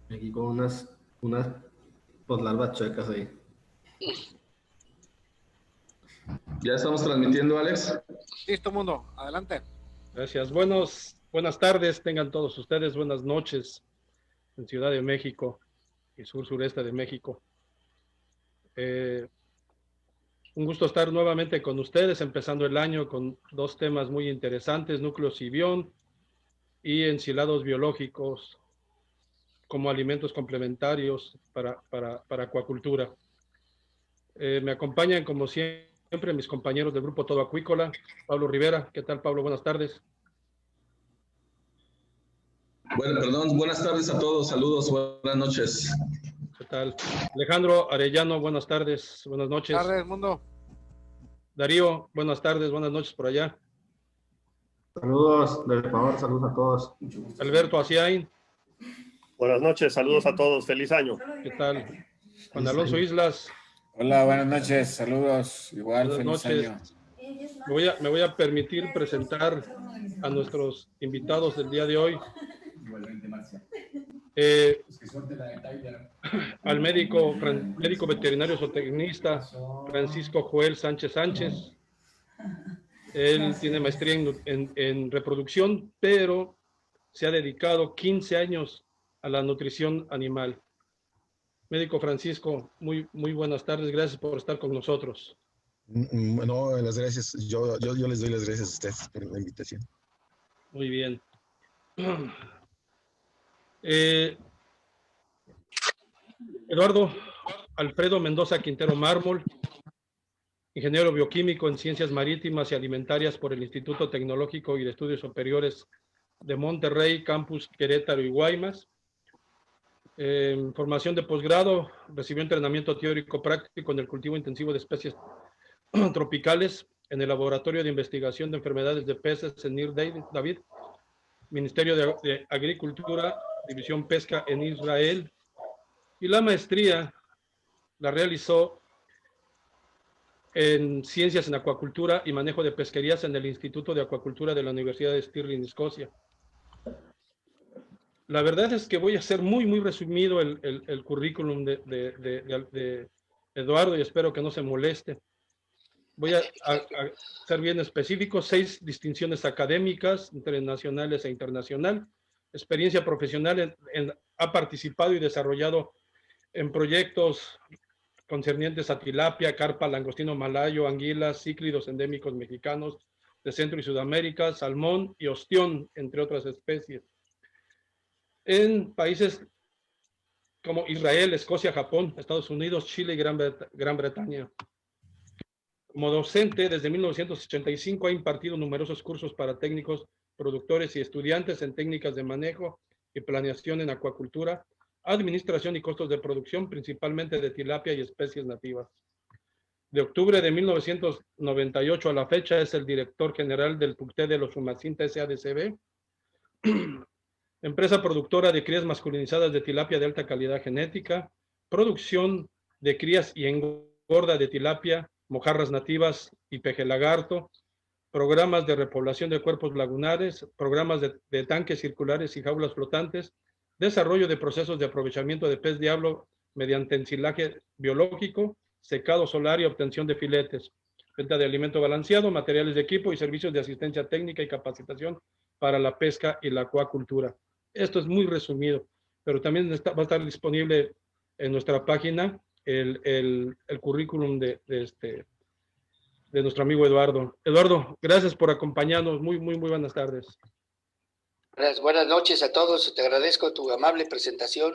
Aquí con unas pues larvas chuecas ahí. Ya estamos transmitiendo, Alex. Listo, mundo, adelante. Gracias. Buenas tardes, tengan todos ustedes, buenas noches en Ciudad de México y sureste de México. Un gusto estar nuevamente con ustedes, empezando el año con dos temas muy interesantes, núcleos y bión y ensilados biológicos como alimentos complementarios para acuacultura. Me acompañan, como siempre, mis compañeros del Grupo Todo Acuícola. Pablo Rivera. ¿Qué tal, Pablo? Buenas tardes. Bueno, perdón, buenas tardes a todos, saludos, buenas noches. ¿Qué tal? Alejandro Arellano, buenas tardes, buenas noches. Buenas tardes, mundo. Darío, buenas tardes, buenas noches por allá. Saludos del Ecuador, saludos a todos. Alberto Aciain. Buenas noches, saludos a todos, feliz año. ¿Qué tal? Juan Alonso Islas. Hola, buenas noches, saludos, igual, Buenas feliz noches. año. Me voy a permitir presentar a nuestros invitados del día de hoy. Al médico veterinario zootecnista Francisco Joel Sánchez Sánchez. Él tiene maestría en reproducción, pero se ha dedicado 15 años a la nutrición animal. Médico Francisco, muy buenas tardes, gracias por estar con nosotros. No, las gracias, yo les doy las gracias a ustedes por la invitación. Muy bien. Eduardo Alfredo Mendoza Quintero Mármol, ingeniero bioquímico en ciencias marítimas y alimentarias por el Instituto Tecnológico y de Estudios Superiores de Monterrey, Campus Querétaro y Guaymas. Formación de posgrado, recibió entrenamiento teórico práctico en el cultivo intensivo de especies tropicales en el Laboratorio de Investigación de Enfermedades de Peces en Nir David, Ministerio de Agricultura, División Pesca en Israel, y la maestría la realizó en Ciencias en Acuacultura y Manejo de Pesquerías en el Instituto de Acuacultura de la Universidad de Stirling, Escocia. La verdad es que voy a hacer muy resumido el currículum de Eduardo y espero que no se moleste. Voy a ser bien específico: 6 distinciones académicas, internacionales e internacional, experiencia profesional, ha participado y desarrollado en proyectos concernientes a tilapia, carpa, langostino malayo, anguilas, cíclidos endémicos mexicanos de Centro y Sudamérica, salmón y ostión, entre otras especies, en países como Israel, Escocia, Japón, Estados Unidos, Chile y Gran Bretaña. Como docente, desde 1985 ha impartido numerosos cursos para técnicos, productores y estudiantes en técnicas de manejo y planeación en acuacultura, administración y costos de producción, principalmente de tilapia y especies nativas. De octubre de 1998 a la fecha es el director general del PUCTE de los Humacinta SADCB, empresa productora de crías masculinizadas de tilapia de alta calidad genética, producción de crías y engorda de tilapia, mojarras nativas y peje lagarto, programas de repoblación de cuerpos lagunares, programas de tanques circulares y jaulas flotantes, desarrollo de procesos de aprovechamiento de pez diablo mediante ensilaje biológico, secado solar y obtención de filetes, venta de alimento balanceado, materiales de equipo y servicios de asistencia técnica y capacitación para la pesca y la acuacultura. Esto es muy resumido, pero también va a estar disponible en nuestra página el currículum de nuestro amigo Eduardo. Eduardo, gracias por acompañarnos. Muy buenas tardes. Buenas noches a todos. Te agradezco tu amable presentación,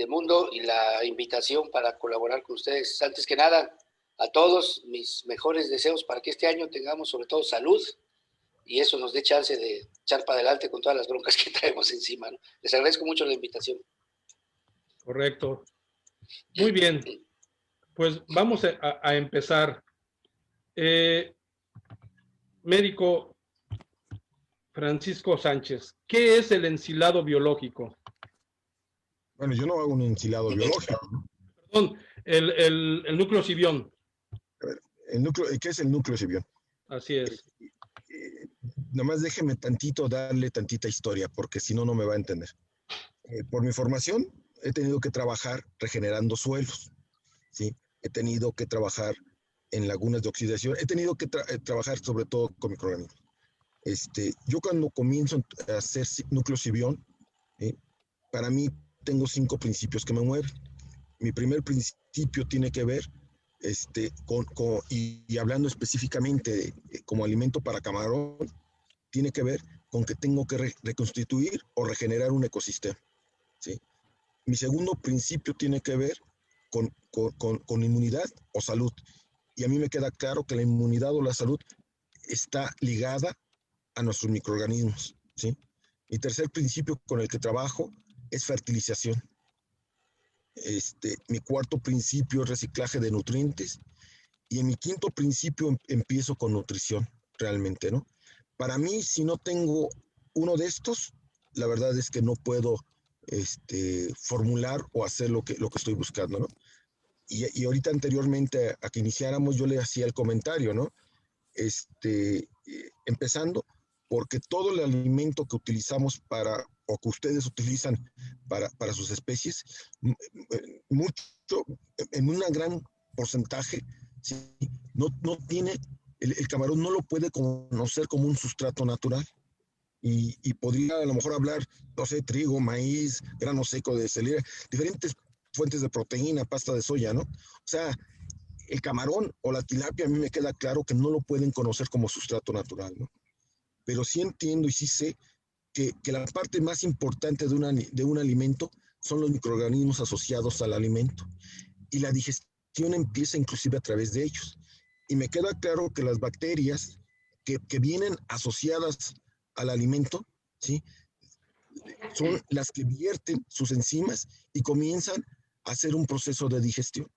mundo, y la invitación para colaborar con ustedes. Antes que nada, a todos mis mejores deseos para que este año tengamos sobre todo salud y eso nos dé chance de echar para adelante con todas las broncas que traemos encima, ¿no? Les agradezco mucho la invitación. Correcto. Muy bien. Pues vamos a empezar. Médico Francisco Sánchez, ¿qué es el ensilado biológico? Bueno, yo no hago un ensilado biológico, ¿no? Perdón, el núcleo cibión. A ver, ¿qué es el núcleo cibión? Así es. Nomás déjeme darle tantita historia, porque si no, no me va a entender. Por mi formación, he tenido que trabajar regenerando suelos, ¿sí? He tenido que trabajar en lagunas de oxidación, he tenido que trabajar sobre todo con microorganismos. Yo cuando comienzo a hacer núcleo Cibión, para mí tengo 5 principios que me mueven. Mi primer principio tiene que ver y hablando específicamente como alimento para camarón, tiene que ver con que tengo que reconstituir o regenerar un ecosistema, ¿sí? Mi segundo principio tiene que ver con inmunidad o salud. Y a mí me queda claro que la inmunidad o la salud está ligada a nuestros microorganismos, ¿sí? Mi tercer principio con el que trabajo es fertilización. Mi cuarto principio es reciclaje de nutrientes. Y en mi quinto principio empiezo con nutrición, realmente, ¿no? Para mí, si no tengo uno de estos, la verdad es que no puedo formular o hacer lo que estoy buscando, ¿no? Y ahorita anteriormente a que iniciáramos yo le hacía el comentario, ¿no? Empezando porque todo el alimento que utilizamos o que ustedes utilizan para sus especies, mucho, en un gran porcentaje, ¿sí? No tiene, el camarón no lo puede conocer como un sustrato natural. Y podría a lo mejor hablar, no sé, trigo, maíz, grano seco de celera, diferentes fuentes de proteína, pasta de soya, ¿no? O sea, el camarón o la tilapia a mí me queda claro que no lo pueden conocer como sustrato natural, ¿no? Pero sí entiendo y sí sé que la parte más importante de un alimento son los microorganismos asociados al alimento. Y la digestión empieza inclusive a través de ellos. Y me queda claro que las bacterias que vienen asociadas al alimento, ¿sí? Son las que vierten sus enzimas y comienzan a hacer un proceso de digestión,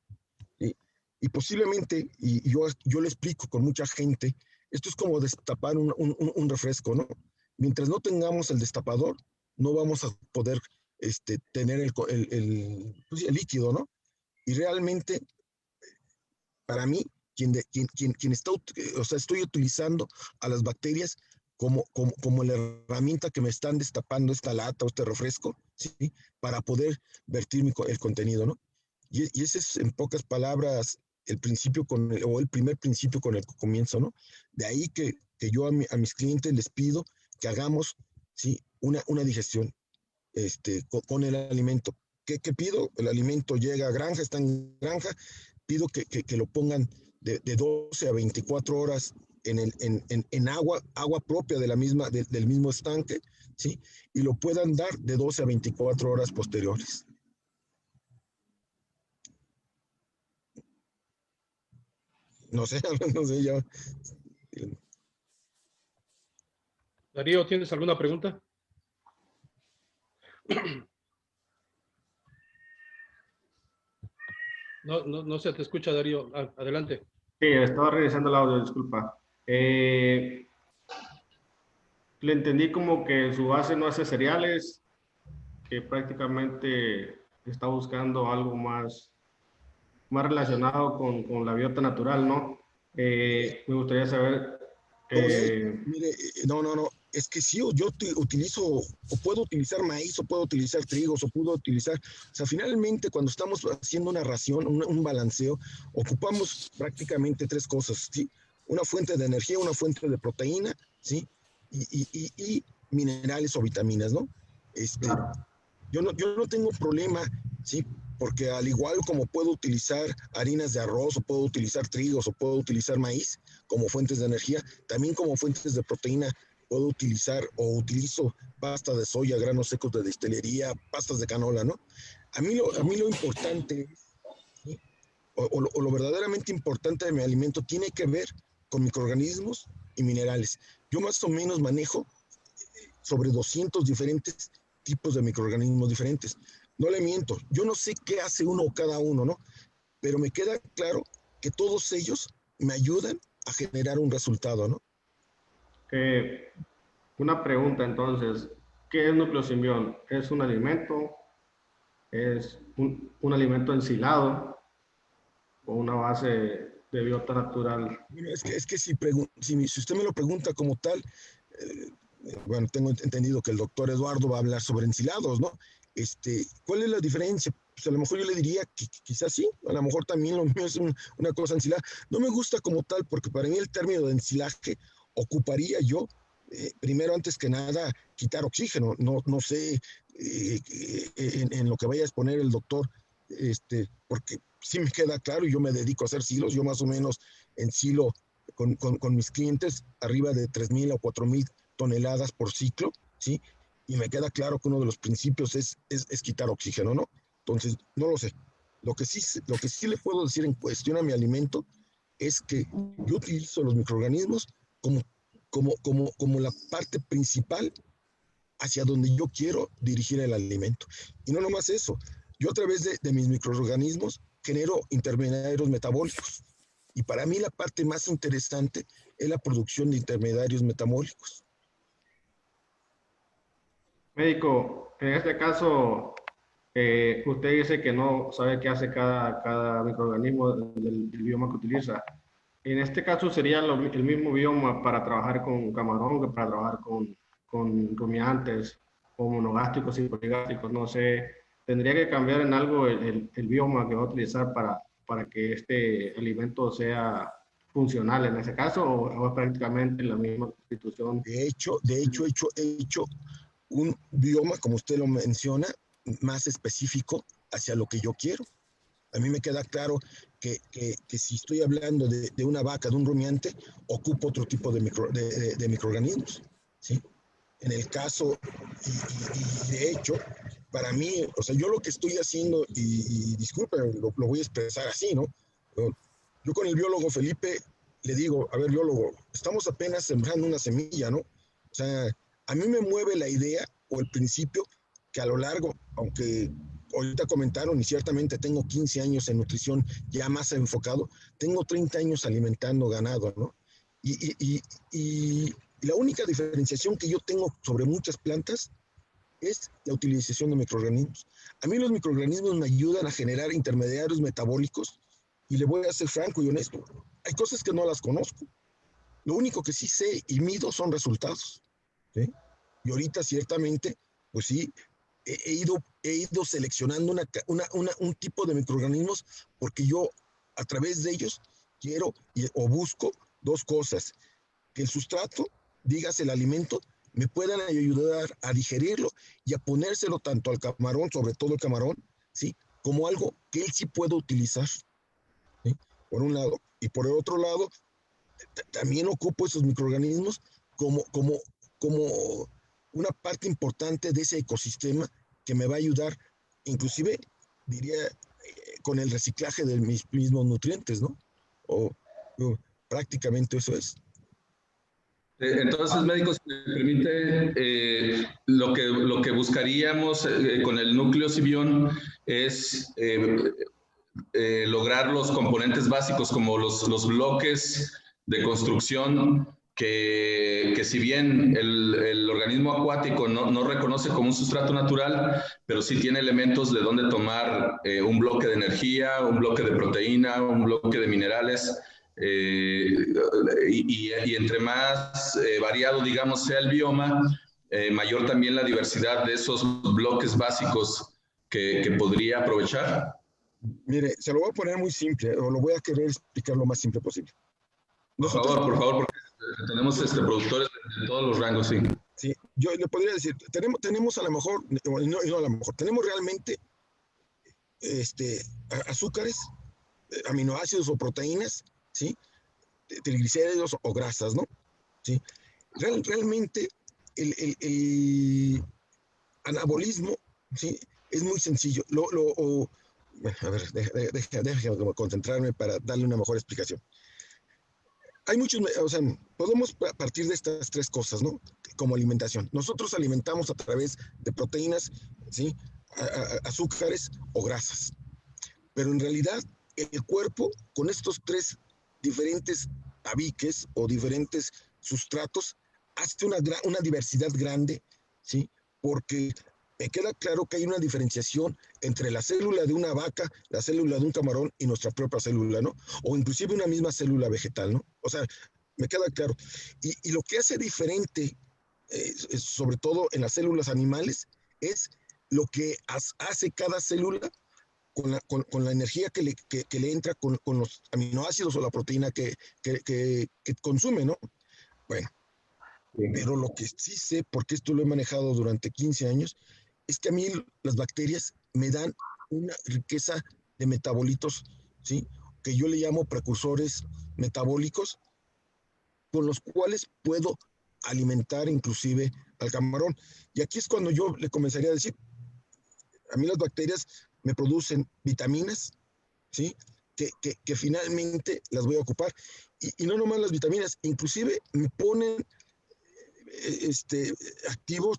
¿sí? Y posiblemente, y yo le explico con mucha gente, esto es como destapar un refresco, ¿no? Mientras no tengamos el destapador, no vamos a poder tener el líquido, ¿no? Y realmente, para mí, quien está, o sea, estoy utilizando a las bacterias como la herramienta que me están destapando esta lata o este refresco, ¿sí? Para poder vertir el contenido, ¿no? Y ese es, en pocas palabras, el primer principio con el que comienzo, ¿no? De ahí que yo a mis clientes les pido que hagamos, ¿sí? Una digestión con el alimento. ¿Qué pido? El alimento llega a granja, está en granja, pido que lo pongan de 12 a 24 horas en agua propia del mismo estanque, ¿sí? Y lo puedan dar de 12 a 24 horas posteriores. No sé, ya. Darío, ¿tienes alguna pregunta? No se te escucha, Darío. Adelante. Sí, estaba revisando el audio, disculpa. Le entendí como que su base no hace cereales, que prácticamente está buscando algo más relacionado con la biota natural, ¿no? Me gustaría saber... Mire, no, es que sí, yo utilizo, o puedo utilizar maíz, o puedo utilizar trigos, o puedo utilizar, o sea, finalmente cuando estamos haciendo una ración, un balanceo, ocupamos prácticamente 3 cosas, ¿sí? Una fuente de energía, una fuente de proteína, ¿sí? Y minerales o vitaminas, ¿no? Claro. Yo no tengo problema, ¿sí? Porque al igual como puedo utilizar harinas de arroz, o puedo utilizar trigos, o puedo utilizar maíz como fuentes de energía, también como fuentes de proteína puedo utilizar o utilizo pasta de soya, granos secos de destilería, pastas de canola, ¿no? A mí lo importante, ¿sí? o lo verdaderamente importante de mi alimento tiene que ver con microorganismos y minerales. Yo más o menos manejo sobre 200 diferentes tipos de microorganismos diferentes. No le miento, yo no sé qué hace uno o cada uno, ¿no? Pero me queda claro que todos ellos me ayudan a generar un resultado, ¿no? Una pregunta entonces, ¿qué es nucleosimión? ¿Es un alimento? ¿Es un alimento ensilado? ¿O una base de biota natural? Bueno, es que si usted me lo pregunta como tal, bueno, tengo entendido que el doctor Eduardo va a hablar sobre ensilados, ¿no? ¿Cuál es la diferencia? Pues a lo mejor yo le diría que quizás sí, a lo mejor también lo mío es una cosa ensilada. No me gusta como tal, porque para mí el término de ensilaje ocuparía yo, primero, antes que nada, quitar oxígeno. No sé en lo que vaya a exponer el doctor, porque sí me queda claro, y yo me dedico a hacer silos, yo más o menos ensilo con mis clientes arriba de 3,000 o 4,000 toneladas por ciclo, ¿sí? Y me queda claro que uno de los principios es quitar oxígeno, ¿no? Entonces, no lo sé. Lo que sí le puedo decir en cuestión a mi alimento es que yo utilizo los microorganismos como la parte principal hacia donde yo quiero dirigir el alimento. Y no nomás eso, yo a través de mis microorganismos genero intermediarios metabólicos. Y para mí la parte más interesante es la producción de intermediarios metabólicos. Médico, en este caso, usted dice que no sabe qué hace cada microorganismo del bioma que utiliza. En este caso, ¿sería el mismo bioma para trabajar con camarón que para trabajar con rumiantes o monogástricos y poligástricos? No sé, ¿tendría que cambiar en algo el bioma que va a utilizar para que este alimento sea funcional en ese caso, o es prácticamente la misma constitución? De hecho, he hecho un bioma, como usted lo menciona, más específico hacia lo que yo quiero. A mí me queda claro que si estoy hablando de una vaca, de un rumiante, ocupo otro tipo de microorganismos, ¿sí? En el caso, y de hecho, para mí, o sea, yo lo que estoy haciendo, y disculpe, lo voy a expresar así, ¿no? Yo con el biólogo Felipe le digo, a ver, biólogo, estamos apenas sembrando una semilla, ¿no? O sea, a mí me mueve la idea o el principio que a lo largo, aunque ahorita comentaron y ciertamente tengo 15 años en nutrición ya más enfocado, tengo 30 años alimentando ganado, ¿no? Y la única diferenciación que yo tengo sobre muchas plantas es la utilización de microorganismos. A mí los microorganismos me ayudan a generar intermediarios metabólicos y le voy a ser franco y honesto. Hay cosas que no las conozco. Lo único que sí sé y mido son resultados, ¿sí? Y ahorita ciertamente, pues sí, he ido seleccionando un tipo de microorganismos porque yo a través de ellos quiero o busco dos cosas: que el sustrato, dígase el alimento, me puedan ayudar a digerirlo y a ponérselo tanto al camarón, sobre todo el camarón, ¿sí? Como algo que él sí pueda utilizar, ¿sí? Por un lado. Y por el otro lado, también ocupo esos microorganismos como una parte importante de ese ecosistema que me va a ayudar, inclusive, diría, con el reciclaje de mis mismos nutrientes, ¿no? Prácticamente eso es. Entonces, médico, si me permite, lo que buscaríamos con el núcleo Cibión es lograr los componentes básicos como los bloques de construcción que si bien el organismo acuático no reconoce como un sustrato natural, pero sí tiene elementos de donde tomar un bloque de energía, un bloque de proteína, un bloque de minerales, y entre más variado, digamos, sea el bioma, mayor también la diversidad de esos bloques básicos que podría aprovechar. Mire, se lo voy a poner muy simple, o lo voy a querer explicar lo más simple posible. Por favor, porque tenemos productores de todos los rangos, sí. Sí, yo le podría decir, tenemos a lo mejor, no a lo mejor, tenemos realmente azúcares, aminoácidos o proteínas, ¿sí? Triglicéridos o grasas, ¿no? ¿Sí? Realmente el anabolismo, ¿sí? Es muy sencillo. A ver, déjame concentrarme para darle una mejor explicación. Hay muchos, o sea, podemos partir de estas tres cosas, ¿no? Como alimentación. Nosotros alimentamos a través de proteínas, ¿sí? Azúcares o grasas. Pero en realidad, el cuerpo, con estos tres diferentes tabiques o diferentes sustratos, hace una diversidad grande, ¿sí? Porque me queda claro que hay una diferenciación entre la célula de una vaca, la célula de un camarón y nuestra propia célula, ¿no? O inclusive una misma célula vegetal, ¿no? O sea, me queda claro. Y lo que hace diferente, sobre todo en las células animales, es lo que hace cada célula con la energía que le entra con los aminoácidos o la proteína que consume, ¿no? Bueno, pero lo que sí sé, porque esto lo he manejado durante 15 años, es que a mí las bacterias me dan una riqueza de metabolitos, ¿sí? Que yo le llamo precursores metabólicos, con los cuales puedo alimentar inclusive al camarón. Y aquí es cuando yo le comenzaría a decir, a mí las bacterias me producen vitaminas, ¿sí? Que finalmente las voy a ocupar. Y no nomás las vitaminas, inclusive me ponen activos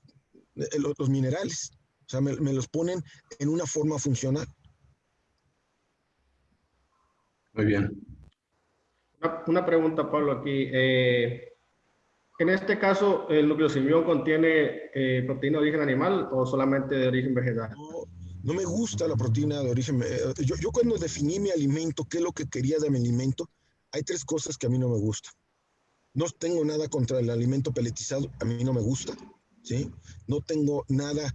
los minerales. O sea, me los ponen en una forma funcional. Muy bien. Una pregunta, Pablo, aquí. En este caso, ¿el nucleosimión contiene proteína de origen animal o solamente de origen vegetal? No me gusta la proteína de origen. Yo cuando definí mi alimento, qué es lo que quería de mi alimento, hay 3 cosas que a mí no me gustan. No tengo nada contra el alimento peletizado, a mí no me gusta, ¿sí? No tengo nada,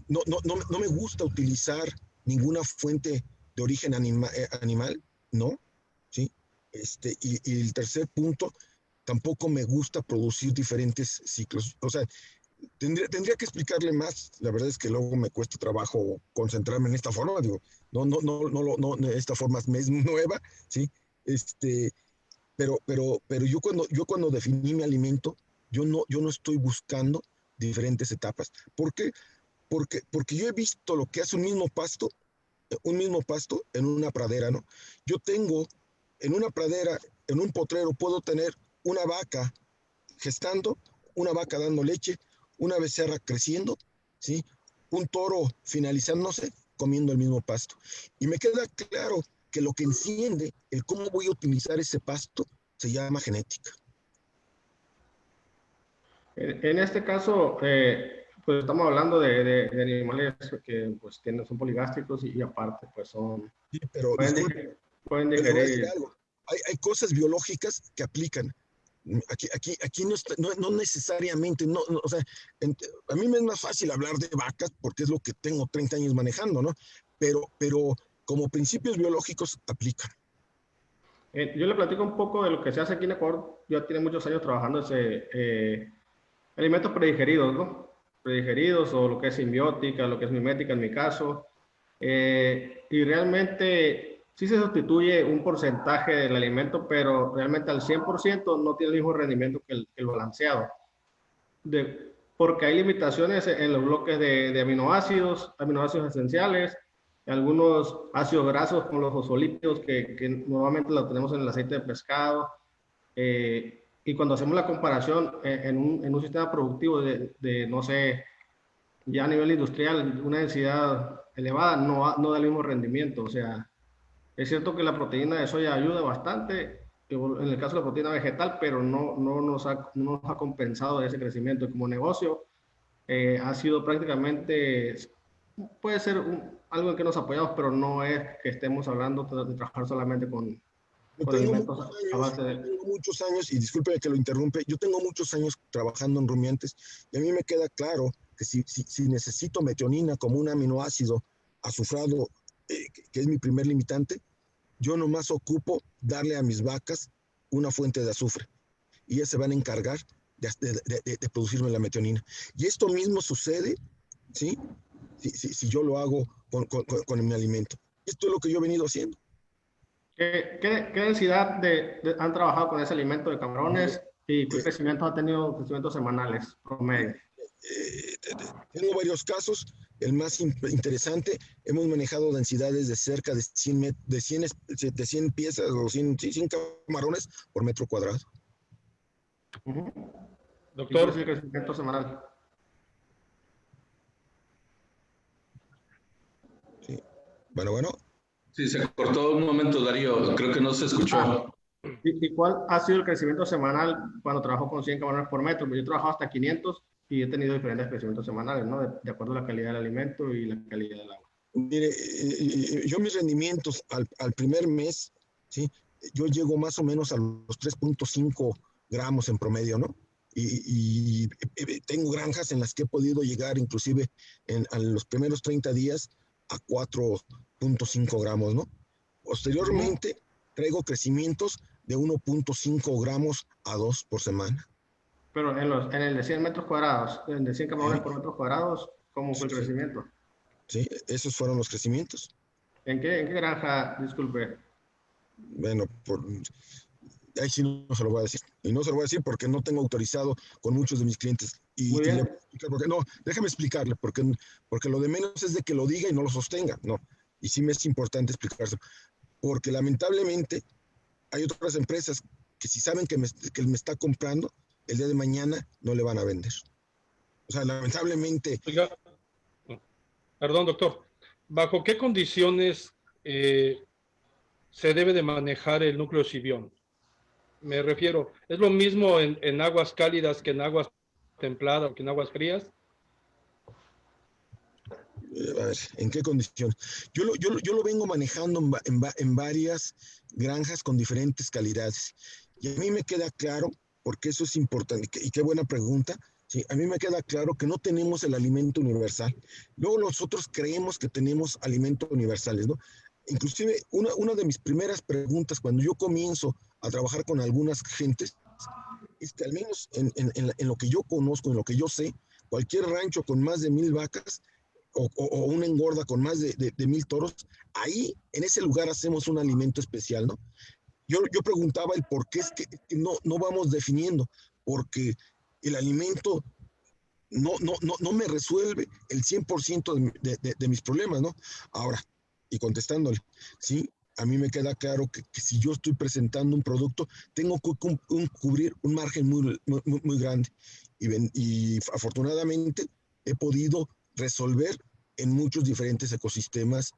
no me gusta utilizar ninguna fuente de origen animal, ¿no? ¿Sí? Y el tercer punto, tampoco me gusta producir diferentes ciclos. O sea, tendría que explicarle más. La verdad es que luego me cuesta trabajo concentrarme en esta forma. Digo, no, esta forma me es nueva, ¿sí? Pero yo cuando definí mi alimento, yo no estoy buscando diferentes etapas. ¿Por qué? Porque yo he visto lo que hace un mismo pasto en una pradera, ¿no? Yo tengo en una pradera, en un potrero, puedo tener una vaca gestando, una vaca dando leche, una becerra creciendo, ¿sí? Un toro finalizándose, comiendo el mismo pasto. Y me queda claro que lo que enciende el cómo voy a utilizar ese pasto se llama genética. En este caso, pues estamos hablando de animales que pues, son poligástricos y aparte pues son... Sí, pero pueden le voy a decir digerir. algo. Hay cosas biológicas que aplican. Aquí no necesariamente, o sea, a mí me es más fácil hablar de vacas porque es lo que tengo 30 años manejando, ¿no? Pero como principios biológicos aplican. Yo le platico un poco de lo que se hace aquí en Ecuador. Yo tiene muchos años trabajando alimentos predigeridos, ¿no? Predigeridos o lo que es simbiótica, lo que es mimética en mi caso. Y realmente sí se sustituye un porcentaje del alimento, pero realmente al 100% no tiene el mismo rendimiento que el balanceado. Porque hay limitaciones en los bloques de aminoácidos esenciales, algunos ácidos grasos como los fosfolípidos que normalmente los tenemos en el aceite de pescado. Y cuando hacemos la comparación en un sistema productivo no sé, ya a nivel industrial, una densidad elevada no da el mismo rendimiento. O sea, es cierto que la proteína de soya ayuda bastante, en el caso de la proteína vegetal, pero no nos ha compensado ese crecimiento. Como negocio, ha sido prácticamente, puede ser algo en que nos apoyamos, pero no es que estemos hablando de trabajar solamente con alimentos a base de... Tengo muchos años, y disculpe que lo interrumpe, yo tengo muchos años trabajando en rumiantes, y a mí me queda claro que si necesito metionina como un aminoácido azufrado, que es mi primer limitante, yo nomás ocupo darle a mis vacas una fuente de azufre, y ellas se van a encargar de producirme la metionina. Y esto mismo sucede, ¿sí? Si yo lo hago con mi alimento. Esto es lo que yo he venido haciendo. ¿Qué densidad han trabajado con ese alimento de camarones y qué crecimientos ha tenido, crecimientos semanales promedio? Tengo varios casos. El más interesante, hemos manejado densidades de cerca de 100 piezas o 100 camarones por metro cuadrado. Doctor, ¿es el crecimiento semanal? Sí. Bueno. Sí, se cortó un momento, Darío. Creo que no se escuchó. ¿Y cuál ha sido el crecimiento semanal cuando trabajo con 100 camarones por metro? Yo he trabajado hasta 500 y he tenido diferentes crecimientos semanales, ¿no? De acuerdo a la calidad del alimento y la calidad del agua. Mire, yo mis rendimientos al primer mes, ¿sí? Yo llego más o menos a los 3.5 gramos en promedio, ¿no? y tengo granjas en las que he podido llegar inclusive a los primeros 30 días a 4.5 gramos, ¿no? Posteriormente traigo crecimientos de 1.5 gramos a 2 por semana. Pero en el de 100 metros cuadrados, en de 100 camarones por metros cuadrados, ¿cómo fue el crecimiento? Sí, esos fueron los crecimientos. ¿En qué granja, disculpe? Bueno, ahí sí no se lo voy a decir. Y no se lo voy a decir porque no tengo autorizado con muchos de mis clientes. Muy bien. No, déjame explicarle, porque lo de menos es de que lo diga y no lo sostenga. No, y sí me es importante explicárselo. Porque lamentablemente hay otras empresas que si saben que me está comprando, el día de mañana no le van a vender. O sea, lamentablemente... Oiga, perdón, doctor. ¿Bajo qué condiciones se debe de manejar el núcleo Xibion? Me refiero, ¿es lo mismo en aguas cálidas que en aguas templadas o que en aguas frías? A ver, ¿en qué condiciones? Yo lo vengo manejando en varias granjas con diferentes calidades. Y a mí me queda claro, porque eso es importante, y qué buena pregunta, ¿sí? A mí me queda claro que no tenemos el alimento universal. Luego nosotros creemos que tenemos alimentos universales, ¿no? Inclusive, una de mis primeras preguntas cuando yo comienzo a trabajar con algunas gentes es que al menos en lo que yo conozco, en lo que yo sé, cualquier rancho con más de 1,000 vacas o una engorda con más de 1,000 toros, ahí en ese lugar hacemos un alimento especial, ¿no? Yo preguntaba el por qué es que no vamos definiendo, porque el alimento no me resuelve el 100% de mis problemas, ¿no? Ahora, y contestándole, sí, a mí me queda claro que si yo estoy presentando un producto, tengo que cubrir un margen muy grande. Y afortunadamente he podido resolver en muchos diferentes ecosistemas,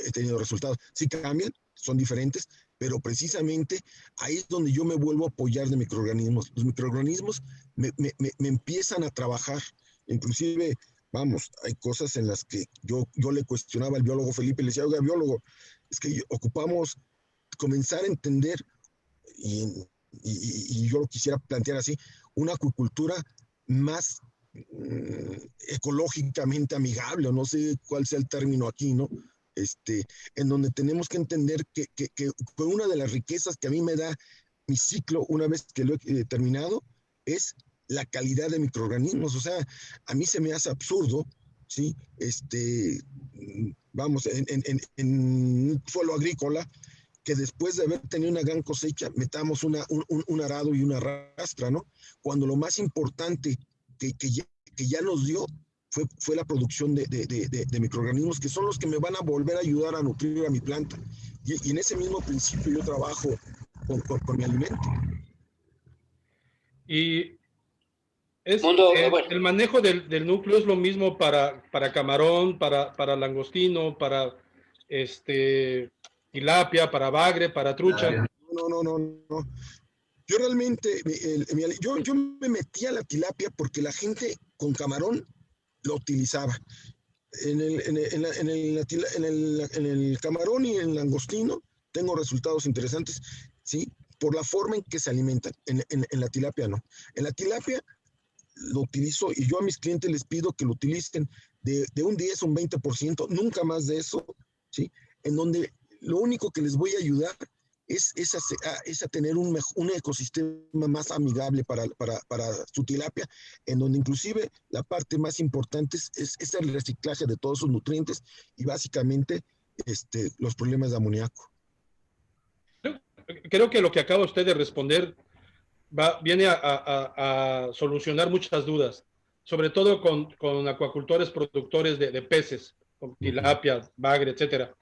he tenido resultados. Sí cambian, son diferentes, pero precisamente ahí es donde yo me vuelvo a apoyar de microorganismos. Los microorganismos me empiezan a trabajar, inclusive... Vamos, hay cosas en las que yo le cuestionaba al biólogo Felipe y le decía, oiga, biólogo, es que ocupamos comenzar a entender, y yo lo quisiera plantear así, una acuicultura más ecológicamente amigable, o no sé cuál sea el término aquí, ¿no? En donde tenemos que entender que una de las riquezas que a mí me da mi ciclo una vez que lo he terminado es la calidad de microorganismos. O sea, a mí se me hace absurdo, ¿sí? Vamos, en un suelo agrícola, que después de haber tenido una gran cosecha, metamos un arado y una rastra, ¿no? Cuando lo más importante que ya nos dio fue la producción de microorganismos, que son los que me van a volver a ayudar a nutrir a mi planta. Y en ese mismo principio yo trabajo con mi alimento. Y el manejo del núcleo es lo mismo para camarón, para langostino, para tilapia, para bagre, para trucha. No. Yo realmente, yo me metí a la tilapia porque la gente con camarón lo utilizaba. En el camarón y en el langostino tengo resultados interesantes, ¿sí? Por la forma en que se alimentan. En la tilapia no. En la tilapia lo utilizo y yo a mis clientes les pido que lo utilicen de un 10 a un 20%, nunca más de eso, ¿sí? En donde lo único que les voy a ayudar es a tener un ecosistema más amigable para su tilapia, en donde inclusive la parte más importante es el reciclaje de todos sus nutrientes y básicamente los problemas de amoníaco. Creo que lo que acaba usted de responder viene a solucionar muchas dudas, sobre todo con acuacultores productores de peces, con tilapia, bagre, etcétera.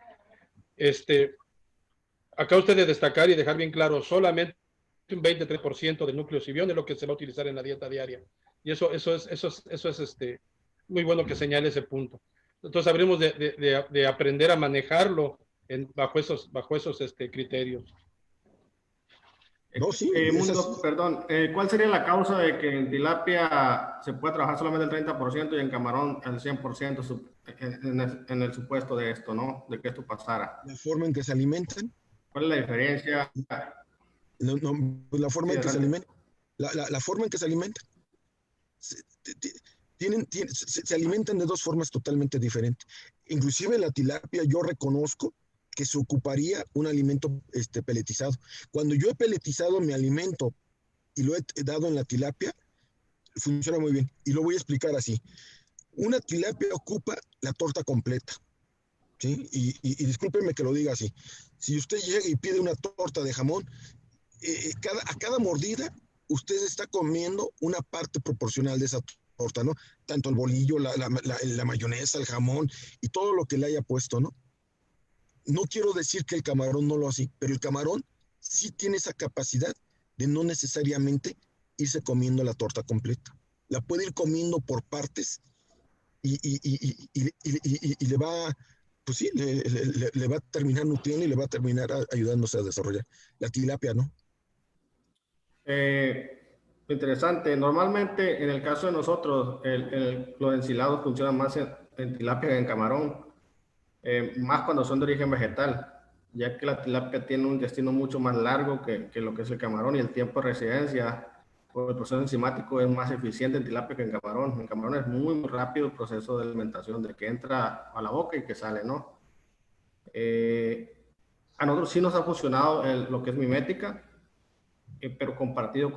Acaba usted de destacar y dejar bien claro, solamente un 23% del núcleo Xibion es lo que se va a utilizar en la dieta diaria. Y eso es muy bueno que señale ese punto. Entonces habremos de aprender a manejarlo bajo esos criterios. No, sí, perdón, ¿cuál sería la causa de que en tilapia se pueda trabajar solamente el 30% y en camarón el 100% en el supuesto de esto, ¿no? De que esto pasara. La forma en que se alimentan. ¿Cuál es la diferencia? Pues la forma en que se alimentan. La forma en que se alimentan. se alimentan de dos formas totalmente diferentes. Inclusive la tilapia yo reconozco que se ocuparía un alimento peletizado. Cuando yo he peletizado mi alimento y lo he dado en la tilapia, funciona muy bien. Y lo voy a explicar así. Una tilapia ocupa la torta completa, ¿sí? Y discúlpeme que lo diga así. Si usted llega y pide una torta de jamón, a cada mordida usted está comiendo una parte proporcional de esa torta, ¿no? Tanto el bolillo, la mayonesa, el jamón y todo lo que le haya puesto, ¿no? No quiero decir que el camarón no lo hace, pero el camarón sí tiene esa capacidad de no necesariamente irse comiendo la torta completa. La puede ir comiendo por partes y le va, pues sí, le va a terminar nutriendo y le va a terminar ayudándose a desarrollar. La tilapia, ¿no? Interesante. Normalmente, en el caso de nosotros, los ensilados funcionan más en tilapia que en camarón, más cuando son de origen vegetal, ya que la tilapia tiene un intestino mucho más largo que lo que es el camarón, y el tiempo de residencia o el proceso enzimático es más eficiente en tilapia que en camarón. En camarón es muy rápido el proceso de alimentación, de que entra a la boca y que sale, ¿no? A nosotros sí nos ha funcionado lo que es mimética, pero compartido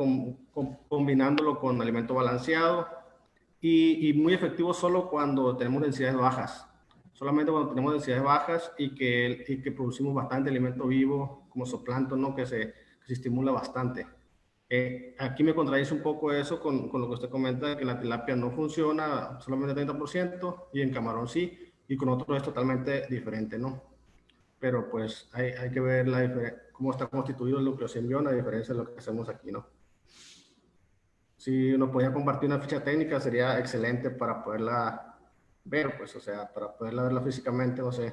combinándolo con alimento balanceado, y muy efectivo solo cuando tenemos densidades bajas. Solamente cuando tenemos densidades bajas y que producimos bastante alimento vivo, como zooplancton, ¿no? que se estimula bastante. Aquí me contradice un poco eso con lo que usted comenta, que la tilapia no funciona solamente 30% y en camarón sí, y con otro es totalmente diferente, ¿no? Pero pues hay que ver cómo está constituido el núcleo simbión, a diferencia de lo que hacemos aquí, ¿no? Si uno podía compartir una ficha técnica, sería excelente para poderla ver, pues, o sea, para poderla verla físicamente, no sé.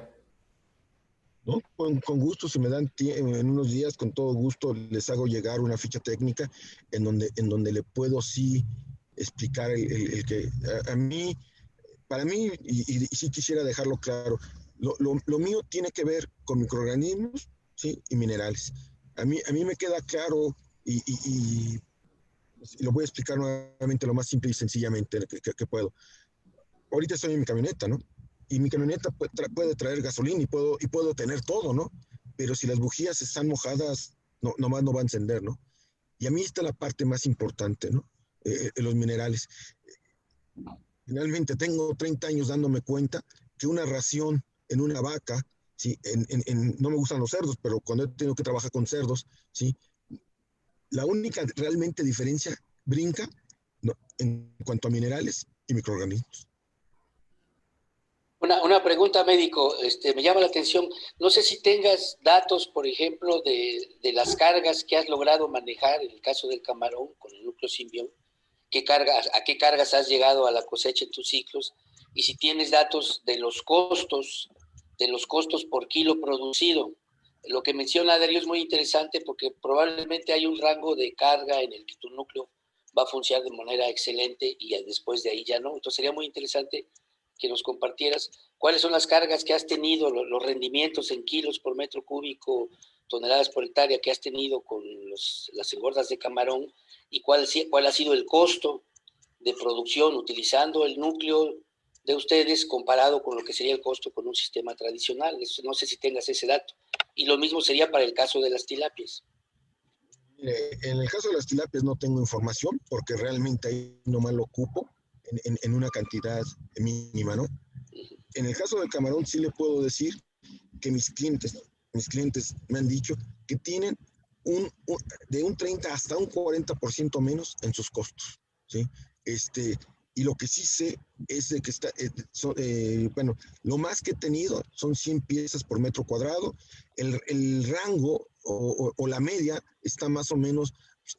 ¿No? Con gusto, si me dan en unos días, con todo gusto les hago llegar una ficha técnica en donde le puedo sí explicar el que a mí, para mí, y sí quisiera dejarlo claro, lo mío tiene que ver con microorganismos, ¿sí? Y minerales. A mí me queda claro y lo voy a explicar nuevamente lo más simple y sencillamente que puedo. Ahorita estoy en mi camioneta, ¿no? Y mi camioneta puede traer gasolina y puedo tener todo, ¿no? Pero si las bujías están mojadas, nomás no va a encender, ¿no? Y a mí está la parte más importante, ¿no? Los minerales. Finalmente tengo 30 años dándome cuenta que una ración en una vaca, ¿sí? No me gustan los cerdos, pero cuando he tenido que trabajar con cerdos, ¿sí? La única realmente diferencia brinca, ¿no? En cuanto a minerales y microorganismos. Una pregunta, médico, me llama la atención. No sé si tengas datos, por ejemplo, de las cargas que has logrado manejar en el caso del camarón con el núcleo simbión. ¿A qué cargas has llegado a la cosecha en tus ciclos? Y si tienes datos de los costos por kilo producido. Lo que menciona Darío es muy interesante porque probablemente hay un rango de carga en el que tu núcleo va a funcionar de manera excelente y después de ahí ya no. Entonces sería muy interesante que nos compartieras cuáles son las cargas que has tenido, los rendimientos en kilos por metro cúbico, toneladas por hectárea que has tenido con las engordas de camarón, y cuál ha sido el costo de producción utilizando el núcleo de ustedes comparado con lo que sería el costo con un sistema tradicional. No sé si tengas ese dato. Y lo mismo sería para el caso de las tilapias. En el caso de las tilapias no tengo información porque realmente ahí nomás lo ocupo en una cantidad mínima, ¿no? En el caso del camarón sí le puedo decir que mis clientes me han dicho que tienen de un 30 hasta un 40% menos en sus costos, ¿sí? Y lo que sí sé es de que bueno, lo más que he tenido son 100 piezas por metro cuadrado. El rango o la media está más o menos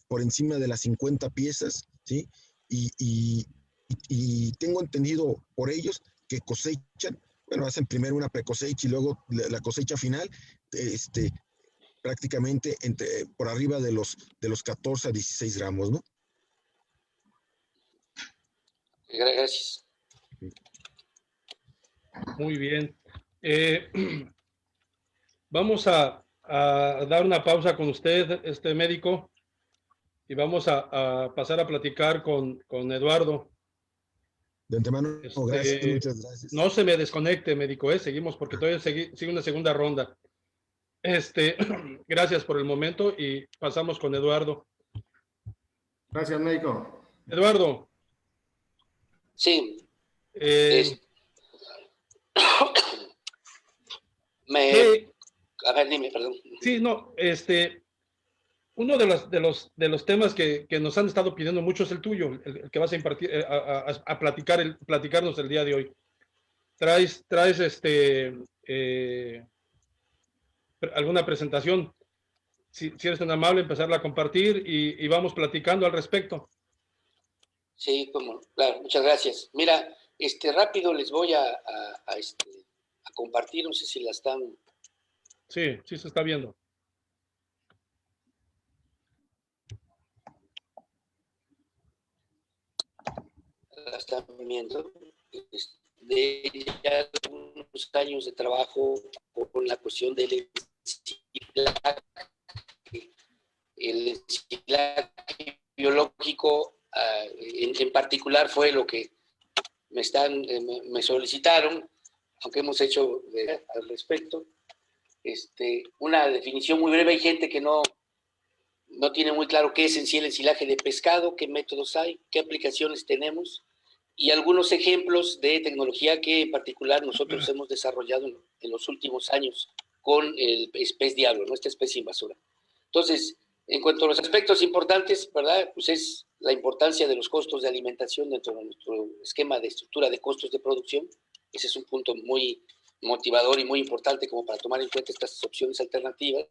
por encima de las 50 piezas, ¿sí? Y tengo entendido por ellos que cosechan, bueno, hacen primero una precosecha y luego la cosecha final, prácticamente por arriba de los 14 a 16 gramos, ¿no? Gracias. Muy bien. Vamos a dar una pausa con usted, médico. y vamos a pasar a platicar con Eduardo. De antemano, gracias, muchas gracias. No se me desconecte, médico, seguimos porque todavía sigue una segunda ronda. Gracias por el momento y pasamos con Eduardo. Gracias, médico. Eduardo. Sí. Sí. A ver, dime, perdón. Sí, no, uno de los temas que nos han estado pidiendo mucho es el tuyo, el que vas a impartir, a platicarnos el día de hoy. Traes alguna presentación, si eres tan amable, empezarla a compartir y vamos platicando al respecto. Sí, claro, muchas gracias. Mira, rápido les voy a compartir, no sé si la están... Sí, sí se está viendo. La están viendo. De ya algunos años de trabajo con la cuestión del ensilaje. El ensilaje biológico en particular fue lo que me solicitaron, aunque hemos hecho al respecto. Una definición muy breve. Hay gente que no tiene muy claro qué es en sí el ensilaje de pescado, qué métodos hay, qué aplicaciones tenemos y algunos ejemplos de tecnología que en particular nosotros hemos desarrollado en los últimos años con el pez diablo, ¿no? Esta especie invasora. Entonces, en cuanto a los aspectos importantes, ¿verdad? Pues es la importancia de los costos de alimentación dentro de nuestro esquema de estructura de costos de producción. Ese es un punto muy motivador y muy importante como para tomar en cuenta estas opciones alternativas.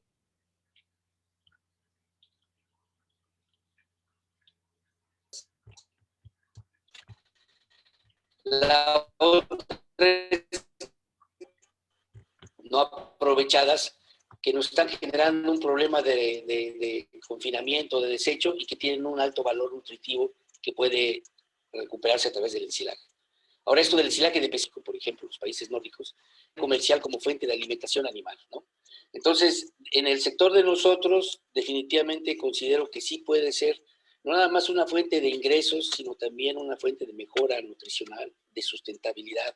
La otra es no aprovechadas, que nos están generando un problema de confinamiento, de desecho y que tienen un alto valor nutritivo que puede recuperarse a través del ensilaje. Ahora, esto del ensilaje de pescado, por ejemplo, los países nórdicos, comercial como fuente de alimentación animal, ¿no? Entonces, en el sector de nosotros, definitivamente considero que sí puede ser no nada más una fuente de ingresos, sino también una fuente de mejora nutricional, de sustentabilidad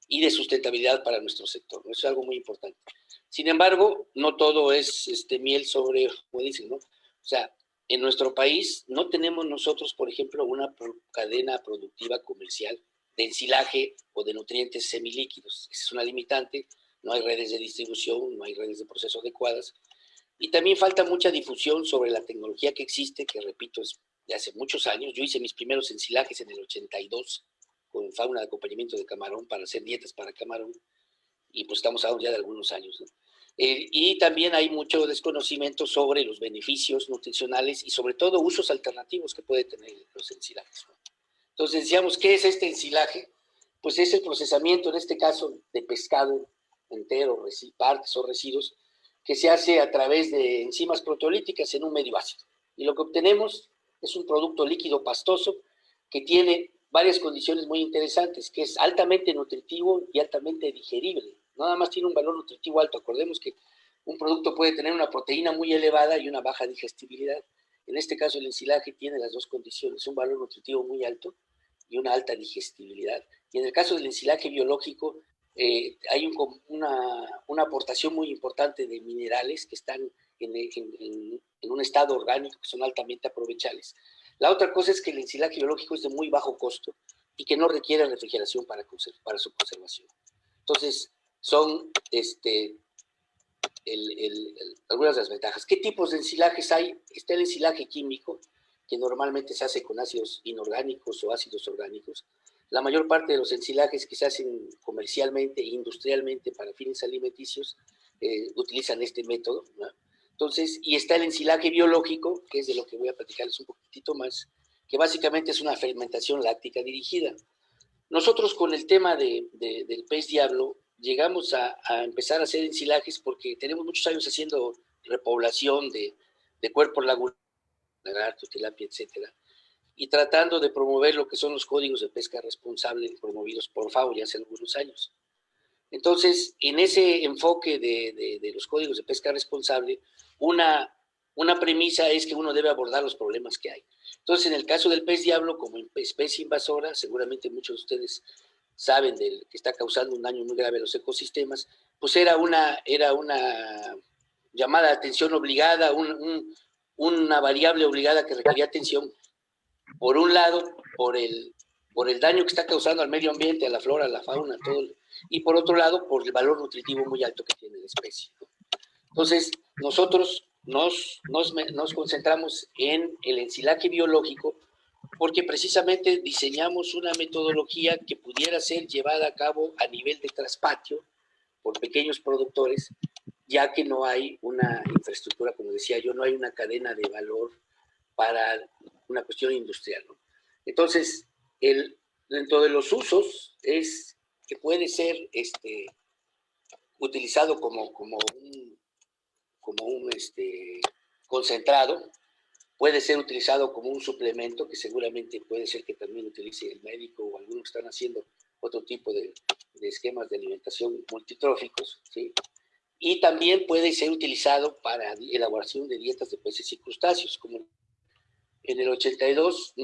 y de sustentabilidad para nuestro sector, ¿no? Eso es algo muy importante. Sin embargo, no todo es miel sobre, como dicen, ¿no? O sea, en nuestro país no tenemos nosotros, por ejemplo, una cadena productiva comercial de ensilaje o de nutrientes semilíquidos. Esa es una limitante. No hay redes de distribución, no hay redes de proceso adecuadas. Y también falta mucha difusión sobre la tecnología que existe, que repito, es de hace muchos años. Yo hice mis primeros ensilajes en el 82 con fauna de acompañamiento de camarón para hacer dietas para camarón. Y pues estamos hablando ya de algunos años, ¿no? Y también hay mucho desconocimiento sobre los beneficios nutricionales y sobre todo usos alternativos que puede tener los ensilajes, ¿no? Entonces decíamos, ¿qué es este ensilaje? Pues es el procesamiento, en este caso, de pescado entero, partes o residuos, que se hace a través de enzimas proteolíticas en un medio ácido. Y lo que obtenemos es un producto líquido pastoso que tiene varias condiciones muy interesantes, que es altamente nutritivo y altamente digerible. No nada más tiene un valor nutritivo alto. Acordemos que un producto puede tener una proteína muy elevada y una baja digestibilidad. En este caso, el ensilaje tiene las dos condiciones, un valor nutritivo muy alto y una alta digestibilidad. Y en el caso del ensilaje biológico, hay una aportación muy importante de minerales que están en un estado orgánico, que son altamente aprovechables. La otra cosa es que el ensilaje biológico es de muy bajo costo y que no requiere refrigeración para su conservación. Entonces, son algunas de las ventajas. ¿Qué tipos de ensilajes hay? Está el ensilaje químico, que normalmente se hace con ácidos inorgánicos o ácidos orgánicos. La mayor parte de los ensilajes que se hacen comercialmente e industrialmente para fines alimenticios utilizan este método, ¿no? Entonces, y está el ensilaje biológico, que es de lo que voy a platicarles un poquitito más, que básicamente es una fermentación láctica dirigida. Nosotros con el tema del pez diablo llegamos a empezar a hacer ensilajes porque tenemos muchos años haciendo repoblación de cuerpos lagunares, lagarto, tilapia, etcétera, y tratando de promover lo que son los códigos de pesca responsable promovidos por FAO ya hace algunos años. Entonces, en ese enfoque de los códigos de pesca responsable, una una premisa es que uno debe abordar los problemas que hay. Entonces, en el caso del pez diablo, como especie invasora, seguramente muchos de ustedes saben que está causando un daño muy grave a los ecosistemas, pues era una llamada de atención obligada, una variable obligada que requería atención, por un lado, por el daño que está causando al medio ambiente, a la flora, a la fauna, todo, y por otro lado, por el valor nutritivo muy alto que tiene la especie. Entonces, nosotros nos concentramos en el ensilaje biológico porque precisamente diseñamos una metodología que pudiera ser llevada a cabo a nivel de traspatio por pequeños productores, ya que no hay una infraestructura, como decía yo, no hay una cadena de valor para una cuestión industrial, ¿no? Entonces, dentro de los usos es que puede ser utilizado como un concentrado, puede ser utilizado como un suplemento, que seguramente puede ser que también utilice el médico o algunos que están haciendo otro tipo de esquemas de alimentación multitróficos, ¿sí? Y también puede ser utilizado para elaboración de dietas de peces y crustáceos, como en el 82,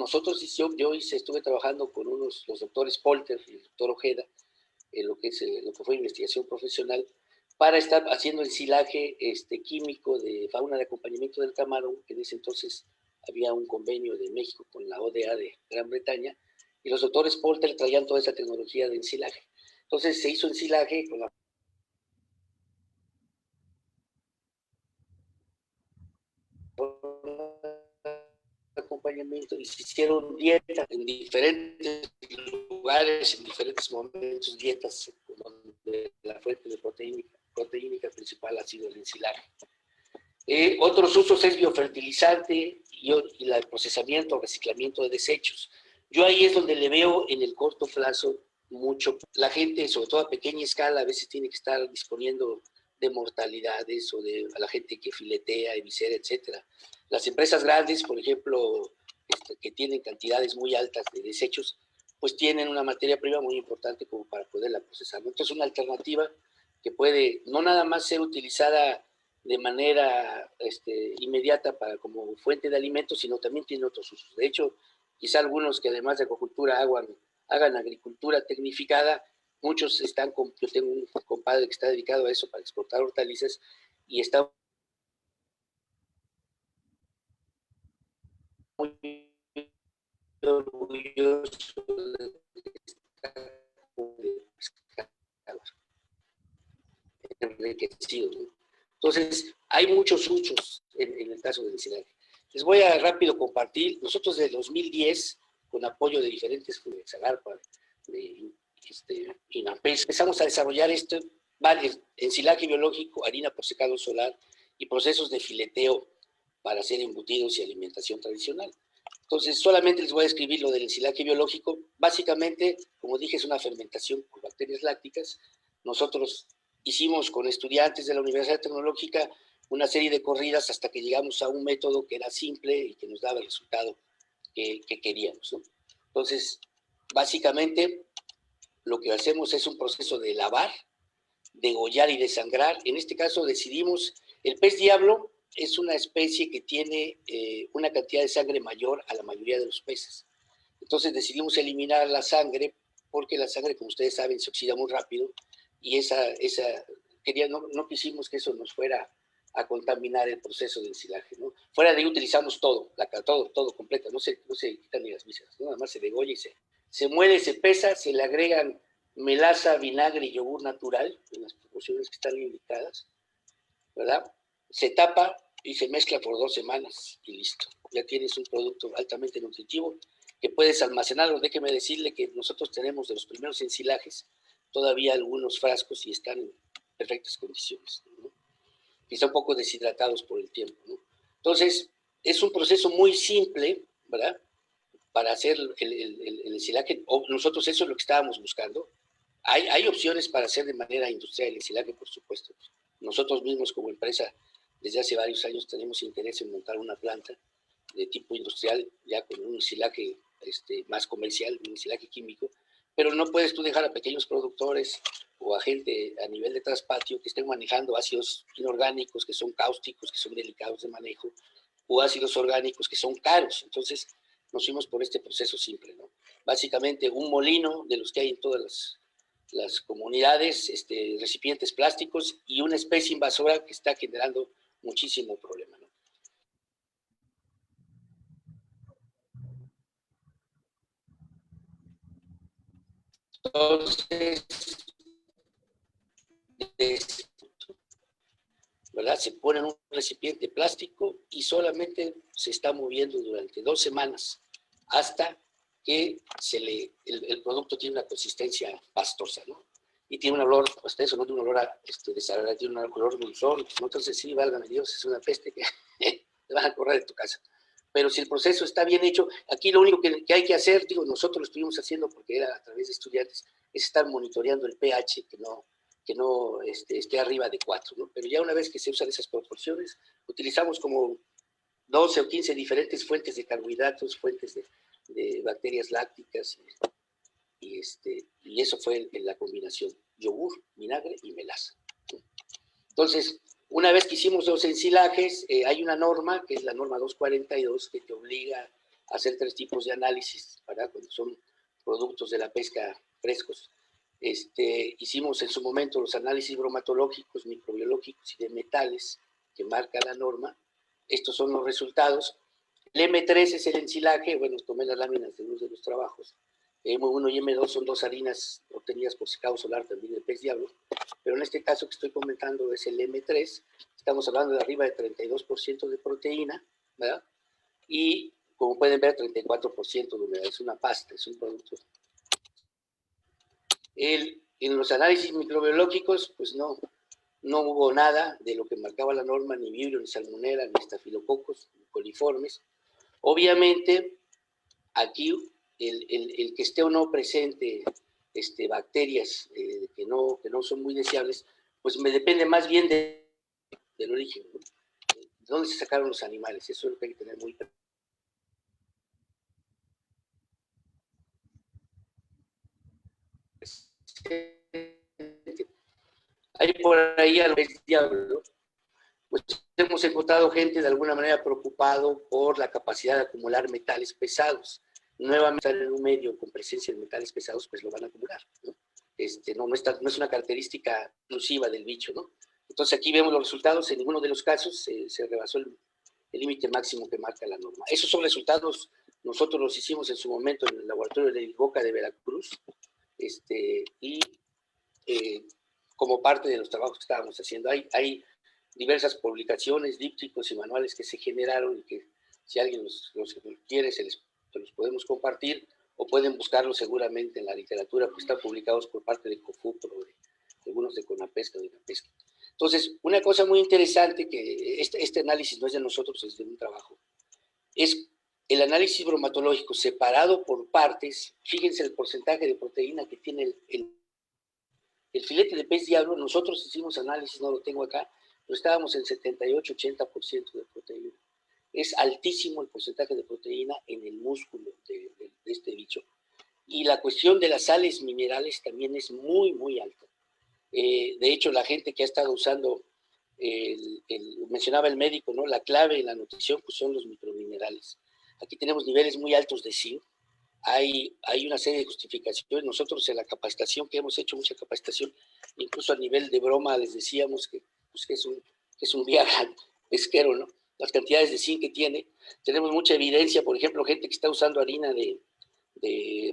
yo estuve trabajando con los doctores Polter y el doctor Ojeda, en lo que fue investigación profesional, para estar haciendo ensilaje químico de fauna de acompañamiento del camarón, que en ese entonces había un convenio de México con la ODA de Gran Bretaña, y los doctores Polter traían toda esa tecnología de ensilaje. Entonces se hizo ensilaje con la acompañamiento y se hicieron dietas en diferentes lugares, en diferentes momentos, dietas donde la fuente de proteínica principal ha sido el ensilaje. Otros usos es biofertilizante y el procesamiento o reciclamiento de desechos. Yo ahí es donde le veo en el corto plazo mucho. La gente, sobre todo a pequeña escala, a veces tiene que estar disponiendo de mortalidades o de a la gente que filetea, eviscera, etcétera. Las empresas grandes, por ejemplo, que tienen cantidades muy altas de desechos, pues tienen una materia prima muy importante como para poderla procesar. Entonces, una alternativa que puede no nada más ser utilizada de manera inmediata como fuente de alimentos, sino también tiene otros usos. De hecho, quizá algunos que además de acuacultura hagan agricultura tecnificada, muchos yo tengo un compadre que está dedicado a eso para exportar hortalizas y está muy orgulloso de enriquecido, ¿no? Entonces, hay muchos usos en el caso del ensilaje. Les voy a rápido compartir. Nosotros desde 2010, con apoyo de diferentes fuentes, Zagarpa, de INAPES, empezamos a desarrollar ensilaje biológico, harina por secado solar y procesos de fileteo para hacer embutidos y alimentación tradicional. Entonces, solamente les voy a describir lo del ensilaje biológico. Básicamente, como dije, es una fermentación por bacterias lácticas. Nosotros hicimos con estudiantes de la Universidad Tecnológica una serie de corridas hasta que llegamos a un método que era simple y que nos daba el resultado que queríamos, ¿no? Entonces, básicamente, lo que hacemos es un proceso de lavar, degollar y desangrar. En este caso decidimos, el pez diablo es una especie que tiene una cantidad de sangre mayor a la mayoría de los peces. Entonces decidimos eliminar la sangre porque la sangre, como ustedes saben, se oxida muy rápido y no quisimos que eso nos fuera a contaminar el proceso de ensilaje, ¿no? Fuera de ahí utilizamos todo completo, no se quitan ni las vísceras, ¿no? Nada más se degolla y se muele, se pesa, se le agregan melaza, vinagre y yogur natural en las proporciones que están indicadas, ¿verdad? Se tapa y se mezcla por 2 semanas y listo. Ya tienes un producto altamente nutritivo que puedes almacenarlo. Déjeme decirle que nosotros tenemos de los primeros ensilajes todavía algunos frascos y están en perfectas condiciones, ¿no? Quizá un poco deshidratados por el tiempo, ¿no? Entonces, es un proceso muy simple, ¿verdad? Para hacer el ensilaje. Nosotros eso es lo que estábamos buscando. Hay opciones para hacer de manera industrial el ensilaje, por supuesto. Nosotros mismos como empresa, desde hace varios años tenemos interés en montar una planta de tipo industrial, ya con un ensilaje más comercial, un ensilaje químico, pero no puedes tú dejar a pequeños productores o a gente a nivel de traspatio que estén manejando ácidos inorgánicos que son cáusticos, que son delicados de manejo, o ácidos orgánicos que son caros. Entonces nos fuimos por este proceso simple, ¿no? Básicamente un molino de los que hay en todas las comunidades, recipientes plásticos y una especie invasora que está generando muchísimo problema, ¿no? Entonces, ¿verdad? Se pone en un recipiente plástico y solamente se está moviendo durante 2 semanas hasta que el producto tiene una consistencia pastosa, ¿no? Y tiene un olor, hasta eso, no tiene un olor desagradable, tiene un olor dulzor, ¿no? Entonces sí, válgame Dios, es una peste que te van a correr de tu casa. Pero si el proceso está bien hecho, aquí lo único que hay que hacer, digo, nosotros lo estuvimos haciendo porque era a través de estudiantes, es estar monitoreando el pH, que no esté arriba de 4, ¿no? Pero ya una vez que se usan esas proporciones, utilizamos como 12 o 15 diferentes fuentes de carbohidratos, fuentes de bacterias lácticas, y eso fue en la combinación yogur, vinagre y melaza. Entonces, una vez que hicimos los ensilajes, hay una norma, que es la norma 242, que te obliga a hacer 3 tipos de análisis, ¿verdad? Cuando son productos de la pesca frescos. Hicimos en su momento los análisis bromatológicos, microbiológicos y de metales que marca la norma. Estos son los resultados. El M3 es el ensilaje, bueno, tomé las láminas de luz de los trabajos. M1 y M2 son 2 harinas obtenidas por secado solar también de pez diablo, pero en este caso que estoy comentando es el M3, estamos hablando de arriba de 32% de proteína, ¿verdad? Y como pueden ver, 34% de humedad, es una pasta, es un producto. En los análisis microbiológicos, pues no hubo nada de lo que marcaba la norma, ni vibrio, ni salmonela, ni estafilococos, ni coliformes. Obviamente, aquí el que esté o no presente bacterias que no son muy deseables, pues me depende más bien del origen, ¿no? De dónde se sacaron los animales, eso es lo que hay que tener muy claro. Hay por ahí al pez diablo, pues hemos encontrado gente de alguna manera preocupado por la capacidad de acumular metales pesados. Nuevamente en un medio con presencia de metales pesados, pues lo van a acumular, ¿no? No es una característica exclusiva del bicho, ¿no? Entonces aquí vemos los resultados, en ninguno de los casos se rebasó el límite máximo que marca la norma. Esos son resultados, nosotros los hicimos en su momento en el laboratorio de Boca de Veracruz, como parte de los trabajos que estábamos haciendo. Hay diversas publicaciones, dípticos y manuales que se generaron y que si alguien los quiere se los podemos compartir o pueden buscarlos seguramente en la literatura, pues están publicados por parte de COFUPRO, de algunos de CONAPESCA o de INAPESCA. Entonces, una cosa muy interesante que este análisis no es de nosotros, es de un trabajo, es el análisis bromatológico separado por partes. Fíjense el porcentaje de proteína que tiene el filete de pez diablo. Nosotros hicimos análisis, no lo tengo acá, pero estábamos en 78-80% de proteína. Es altísimo el porcentaje de proteína en el músculo de este bicho. Y la cuestión de las sales minerales también es muy, muy alta. De hecho, la gente que ha estado usando, mencionaba el médico, ¿no? La clave en la nutrición pues son los microminerales. Aquí tenemos niveles muy altos de zinc. Hay una serie de justificaciones. Nosotros en la capacitación que hemos hecho, mucha capacitación, incluso a nivel de broma les decíamos que es un Viagra pesquero, ¿no? Las cantidades de zinc que tiene. Tenemos mucha evidencia, por ejemplo, gente que está usando harina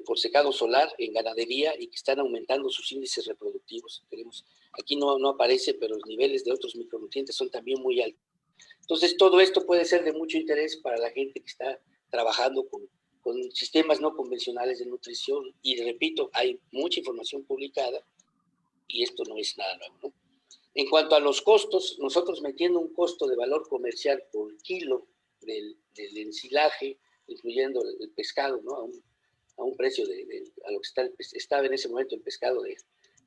por secado solar en ganadería y que están aumentando sus índices reproductivos. Aquí no aparece, pero los niveles de otros micronutrientes son también muy altos. Entonces, todo esto puede ser de mucho interés para la gente que está trabajando con sistemas no convencionales de nutrición. Y repito, hay mucha información publicada y esto no es nada nuevo, ¿no? En cuanto a los costos, nosotros metiendo un costo de valor comercial por kilo del ensilaje, incluyendo el pescado, ¿no? A un precio a lo que estaba en ese momento el pescado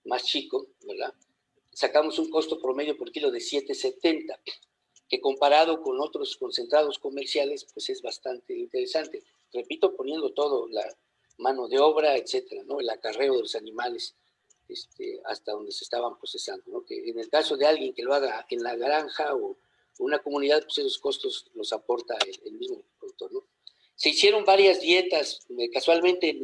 más chico, ¿verdad? Sacamos un costo promedio por kilo de 7.70, que comparado con otros concentrados comerciales, pues es bastante interesante. Repito, poniendo todo mano de obra, etcétera, ¿no? El acarreo de los animales hasta donde se estaban procesando, ¿no? Que en el caso de alguien que lo haga en la granja o una comunidad, pues esos costos los aporta el mismo productor, ¿no? Se hicieron varias dietas, casualmente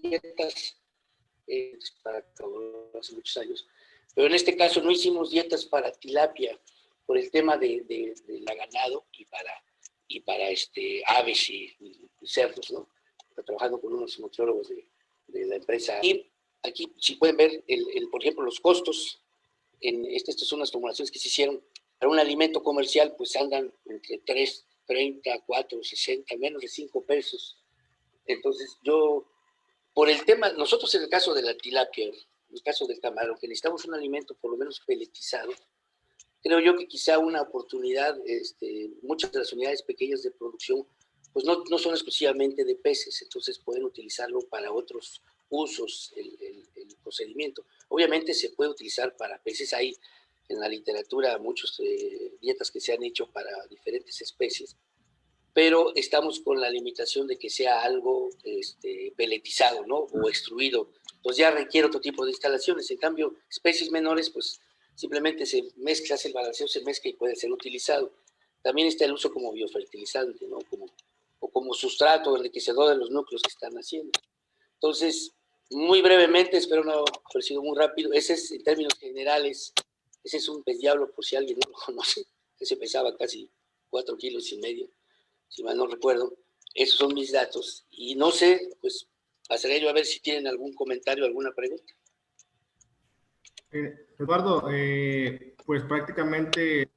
dietas para hace muchos años, pero en este caso no hicimos dietas para tilapia por el tema de la ganado y para aves y cerdos, ¿no? Estoy trabajando con unos nutriólogos de la empresa. Y aquí, si pueden ver, por ejemplo, los costos, estas son las formulaciones que se hicieron para un alimento comercial, pues andan entre 3.30, 4.60, menos de 5 pesos. Entonces, por el tema, nosotros en el caso de la tilapia, en el caso del camarón, que necesitamos un alimento por lo menos peletizado, creo yo que quizá una oportunidad, muchas de las unidades pequeñas de producción, pues no son exclusivamente de peces, entonces pueden utilizarlo para otros usos, el procedimiento. Obviamente se puede utilizar para peces, hay en la literatura muchas dietas que se han hecho para diferentes especies, pero estamos con la limitación de que sea algo peletizado, ¿no? O extruido. Entonces ya requiere otro tipo de instalaciones. En cambio, especies menores, pues simplemente se mezcla, hace el balanceo, se mezcla y puede ser utilizado. También está el uso como biofertilizante, ¿no? Como sustrato enriquecedor de los núcleos que están haciendo. Entonces, muy brevemente, espero no haber sido muy rápido, ese es, en términos generales, ese es un pez diablo, por si alguien no lo conoce, ese pesaba casi 4,5 kilos, si mal no recuerdo. Esos son mis datos. Y no sé, pues pasaré yo a ver si tienen algún comentario, alguna pregunta. Eduardo, pues prácticamente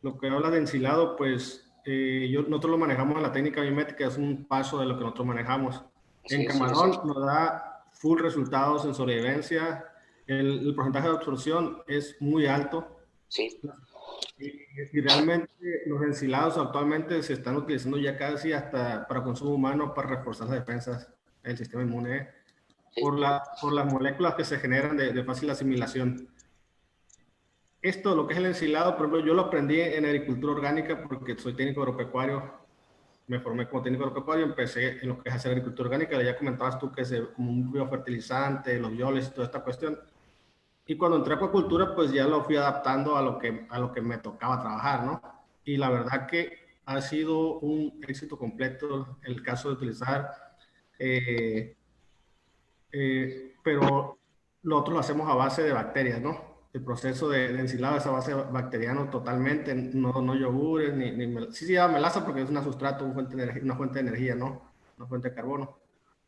lo que habla de ensilado, pues nosotros lo manejamos en la técnica biométrica, es un paso de lo que nosotros manejamos. En camarón nos da full resultados en sobrevivencia, el porcentaje de absorción es muy alto. Sí. Y realmente los ensilados actualmente se están utilizando ya casi hasta para consumo humano para reforzar las defensas del sistema inmune por las moléculas que se generan de fácil asimilación. Esto, lo que es el ensilado, por ejemplo, yo lo aprendí en agricultura orgánica porque soy técnico agropecuario. Me formé como técnico agropecuario, empecé en lo que es hacer agricultura orgánica. Ya comentabas tú que es como un biofertilizante, los violes y toda esta cuestión. Y cuando entré a acuacultura, pues ya lo fui adaptando a lo que me tocaba trabajar, ¿no? Y la verdad que ha sido un éxito completo el caso de utilizar, pero lo otro lo hacemos a base de bacterias, ¿no? El proceso de ensilado es a base bacteriano totalmente, no yogures, sí lleva melaza porque es una sustrato, una fuente de energía, ¿no? Una fuente de carbono.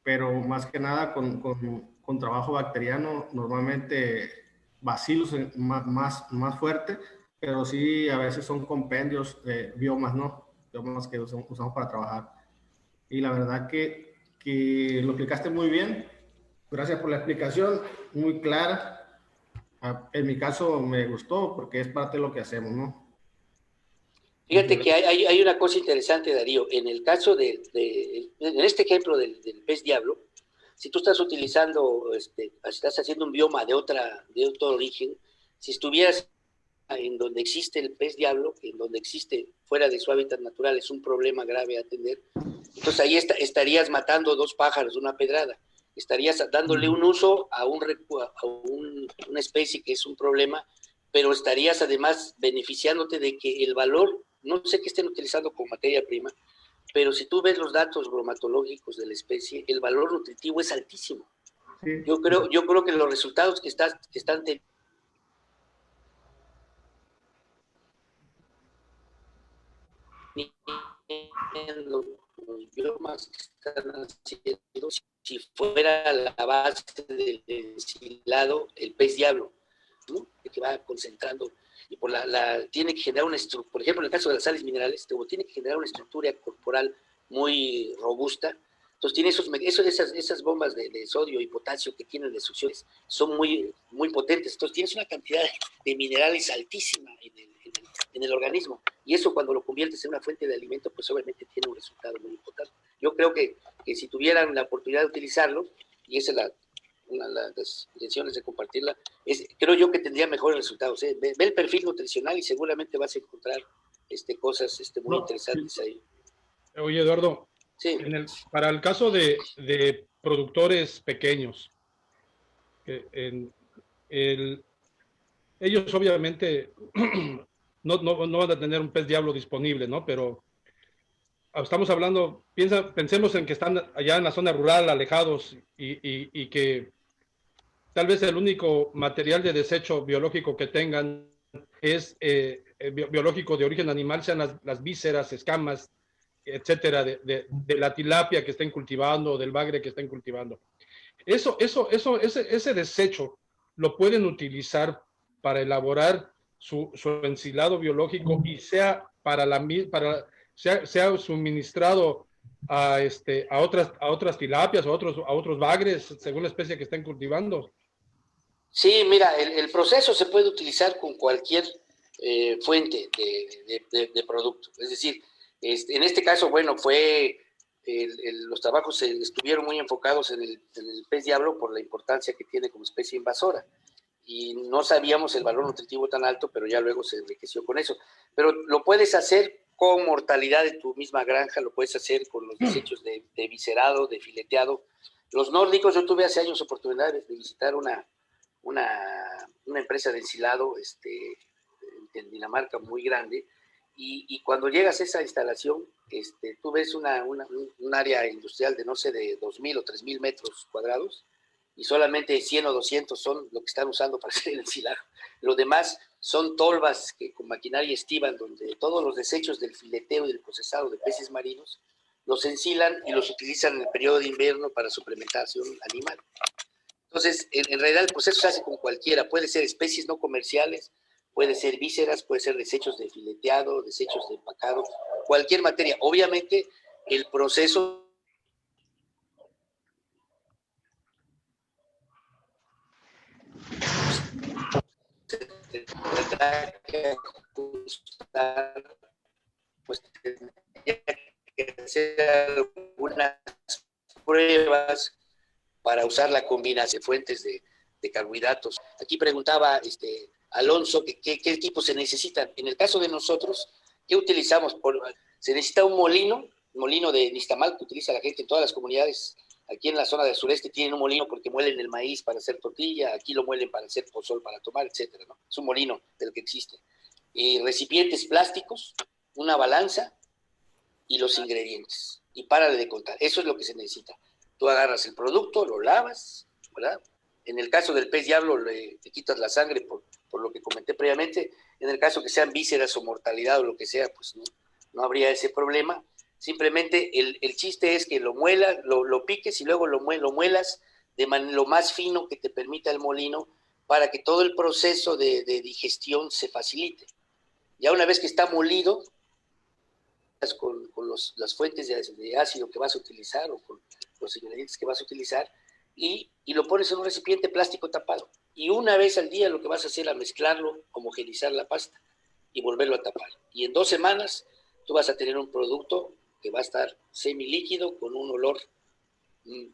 Pero más que nada con trabajo bacteriano, normalmente bacilos más fuerte, pero sí a veces son compendios, biomas, ¿no? Biomas que usamos para trabajar. Y la verdad que lo explicaste muy bien. Gracias por la explicación, muy clara. En mi caso me gustó porque es parte de lo que hacemos, ¿no? Fíjate que hay una cosa interesante, Darío. En el caso en este ejemplo del pez diablo, si tú estás utilizando, estás haciendo un bioma de otro origen, si estuvieras en donde existe el pez diablo, en donde existe fuera de su hábitat natural, es un problema grave a atender, entonces ahí estarías matando 2 pájaros de una pedrada. Estarías dándole un uso a una especie que es un problema, pero estarías además beneficiándote de que el valor, no sé qué estén utilizando como materia prima, pero si tú ves los datos bromatológicos de la especie, el valor nutritivo es altísimo. Sí. Yo creo que los resultados que están teniendo los biomas que están haciendo, si fuera la base del ensilado, el pez diablo, ¿no? Que va concentrando y tiene que generar una estructura, por ejemplo, en el caso de las sales minerales, tiene que generar una estructura corporal muy robusta. Entonces tiene esas bombas de sodio y potasio que tienen las succiones, son muy, muy potentes. Entonces tienes una cantidad de minerales altísima en el organismo. Y eso cuando lo conviertes en una fuente de alimento, pues obviamente tiene un resultado muy importante. Yo creo que si tuvieran la oportunidad de utilizarlo, y esa es una de las intenciones de compartirla, creo yo que tendría mejores resultados. Ve el perfil nutricional y seguramente vas a encontrar cosas muy interesantes ahí. Oye, Eduardo, Sí. Para el caso de productores pequeños, ellos obviamente no van a tener un pez diablo disponible, ¿no? Pero estamos hablando, pensemos en que están allá en la zona rural, alejados, y que tal vez el único material de desecho biológico que tengan es biológico de origen animal, sean las vísceras, escamas, etcétera, de la tilapia que estén cultivando o del bagre que estén cultivando. Ese desecho lo pueden utilizar para elaborar su ensilado biológico y sea sea suministrado a otras tilapias o a otros bagres según la especie que estén cultivando. Sí, mira, el proceso se puede utilizar con cualquier fuente de producto. Es decir, en este caso, bueno, los trabajos estuvieron muy enfocados en el pez diablo por la importancia que tiene como especie invasora. Y no sabíamos el valor nutritivo tan alto, pero ya luego se enriqueció con eso. Pero lo puedes hacer con mortalidad de tu misma granja, lo puedes hacer con los desechos de viscerado, de fileteado. Los nórdicos, yo tuve hace años oportunidad de visitar una empresa de ensilado en Dinamarca muy grande, y cuando llegas a esa instalación, tú ves un área industrial de, no sé, de 2.000 o 3.000 metros cuadrados, y solamente 100 o 200 son lo que están usando para hacer el ensilado. Lo demás son tolvas que con maquinaria estivan, donde todos los desechos del fileteo y del procesado de peces marinos los ensilan y los utilizan en el periodo de invierno para suplementación animal. Entonces, en realidad el proceso se hace con cualquiera. Puede ser especies no comerciales, puede ser vísceras, puede ser desechos de fileteado, desechos de empacado, cualquier materia. Obviamente, el proceso tendrá que ajustar, pues tendría que hacer algunas pruebas para usar la combinación de fuentes de carbohidratos. Aquí preguntaba Alonso qué equipos se necesitan. En el caso de nosotros, ¿qué utilizamos? Se necesita un molino de nixtamal que utiliza la gente en todas las comunidades. Aquí en la zona del sureste tienen un molino porque muelen el maíz para hacer tortilla, aquí lo muelen para hacer pozol, para tomar, etcétera, ¿no? Es un molino del que existe. Recipientes plásticos, una balanza y los ingredientes. Y párale de contar. Eso es lo que se necesita. Tú agarras el producto, lo lavas, ¿verdad? En el caso del pez diablo le quitas la sangre por lo que comenté previamente. En el caso que sean vísceras o mortalidad o lo que sea, pues no habría ese problema. Simplemente el chiste es que lo muelas, lo piques y luego lo muelas lo más fino que te permita el molino para que todo el proceso de digestión se facilite. Ya una vez que está molido, con las fuentes de ácido que vas a utilizar o con los ingredientes que vas a utilizar, y lo pones en un recipiente plástico tapado. Y una vez al día lo que vas a hacer es mezclarlo, homogenizar la pasta y volverlo a tapar. Y en 2 semanas tú vas a tener un producto que va a estar semilíquido con un olor,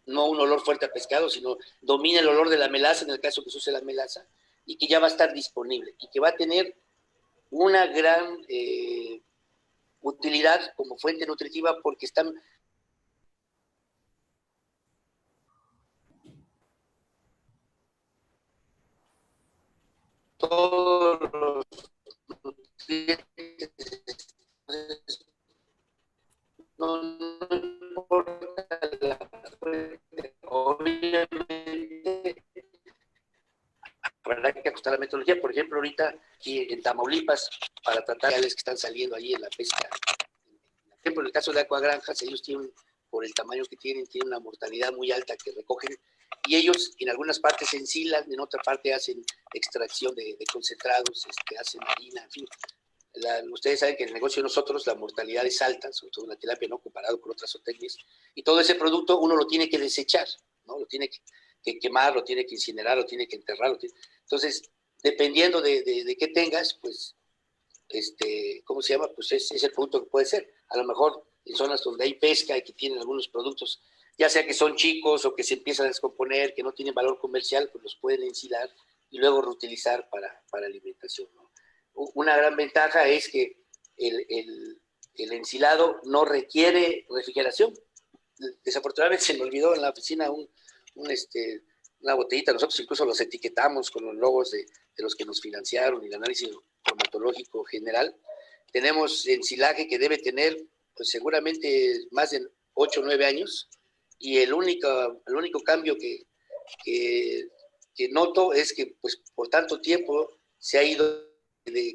no un olor fuerte a pescado, sino domina el olor de la melaza en el caso que se use la melaza, y que ya va a estar disponible y que va a tener una gran utilidad como fuente nutritiva porque están todos los nutrientes, no importa la fuente, obviamente habrá que ajustar la metodología. Por ejemplo, ahorita aquí en Tamaulipas, para tratar de que están saliendo ahí en la pesca, por ejemplo, en el caso de Acuagranjas, ellos tienen, por el tamaño que tienen una mortalidad muy alta que recogen, y ellos en algunas partes ensilan, en otra parte hacen extracción de concentrados, hacen harina, en fin. Ustedes saben que en el negocio de nosotros la mortalidad es alta, sobre todo en la tilapia, ¿no? Comparado con otras zootecnias, y todo ese producto uno lo tiene que desechar, ¿no? Lo tiene que quemar, lo tiene que incinerar, lo tiene que enterrar. Entonces, dependiendo de qué tengas, pues, ¿cómo se llama? Pues es el producto que puede ser. A lo mejor en zonas donde hay pesca y que tienen algunos productos ya sea que son chicos o que se empiezan a descomponer, que no tienen valor comercial, pues los pueden ensilar y luego reutilizar para alimentación, ¿no? Una gran ventaja es que el ensilado no requiere refrigeración. Desafortunadamente se me olvidó en la oficina una botellita. Nosotros incluso los etiquetamos con los logos de los que nos financiaron y el análisis cromatológico general. Tenemos ensilaje que debe tener pues seguramente más de 8 o 9 años, y el único cambio que noto es que pues por tanto tiempo se ha ido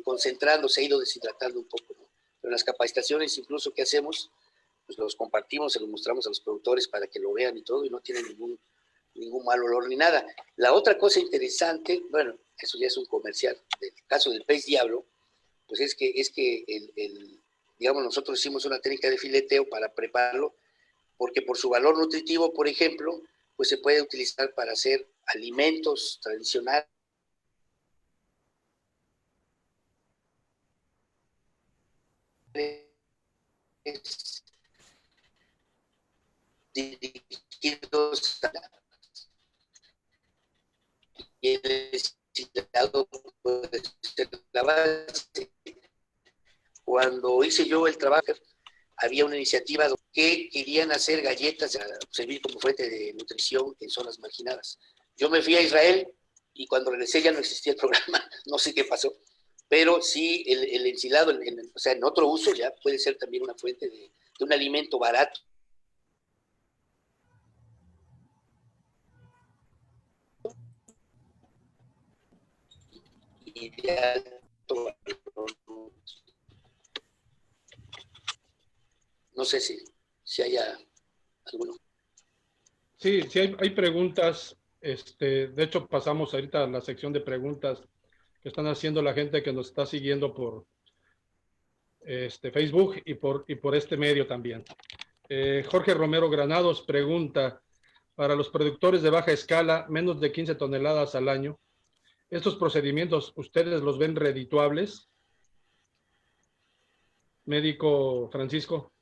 concentrando, se ha ido deshidratando un poco, ¿no? Pero en las capacitaciones incluso que hacemos, pues los compartimos, se los mostramos a los productores para que lo vean y todo, y no tienen ningún mal olor ni nada. La otra cosa interesante, bueno, eso ya es un comercial, del caso del pez diablo, pues es que digamos, nosotros hicimos una técnica de fileteo para prepararlo, porque por su valor nutritivo, por ejemplo, pues se puede utilizar para hacer alimentos tradicionales dirigidos a y el ensilado puede ser la base. Cuando hice yo el trabajo, había una iniciativa que querían hacer galletas para servir como fuente de nutrición en zonas marginadas. Yo me fui a Israel y cuando regresé ya no existía el programa, no sé qué pasó, pero sí el ensilado, o sea, en otro uso ya puede ser también una fuente de un alimento barato. Y de alto valor. No sé si haya alguno. Sí, sí hay preguntas. De hecho, pasamos ahorita a la sección de preguntas que están haciendo la gente que nos está siguiendo por Facebook y por este medio también. Jorge Romero Granados pregunta, para los productores de baja escala, menos de 15 toneladas al año, ¿estos procedimientos ustedes los ven redituables? Médico Francisco.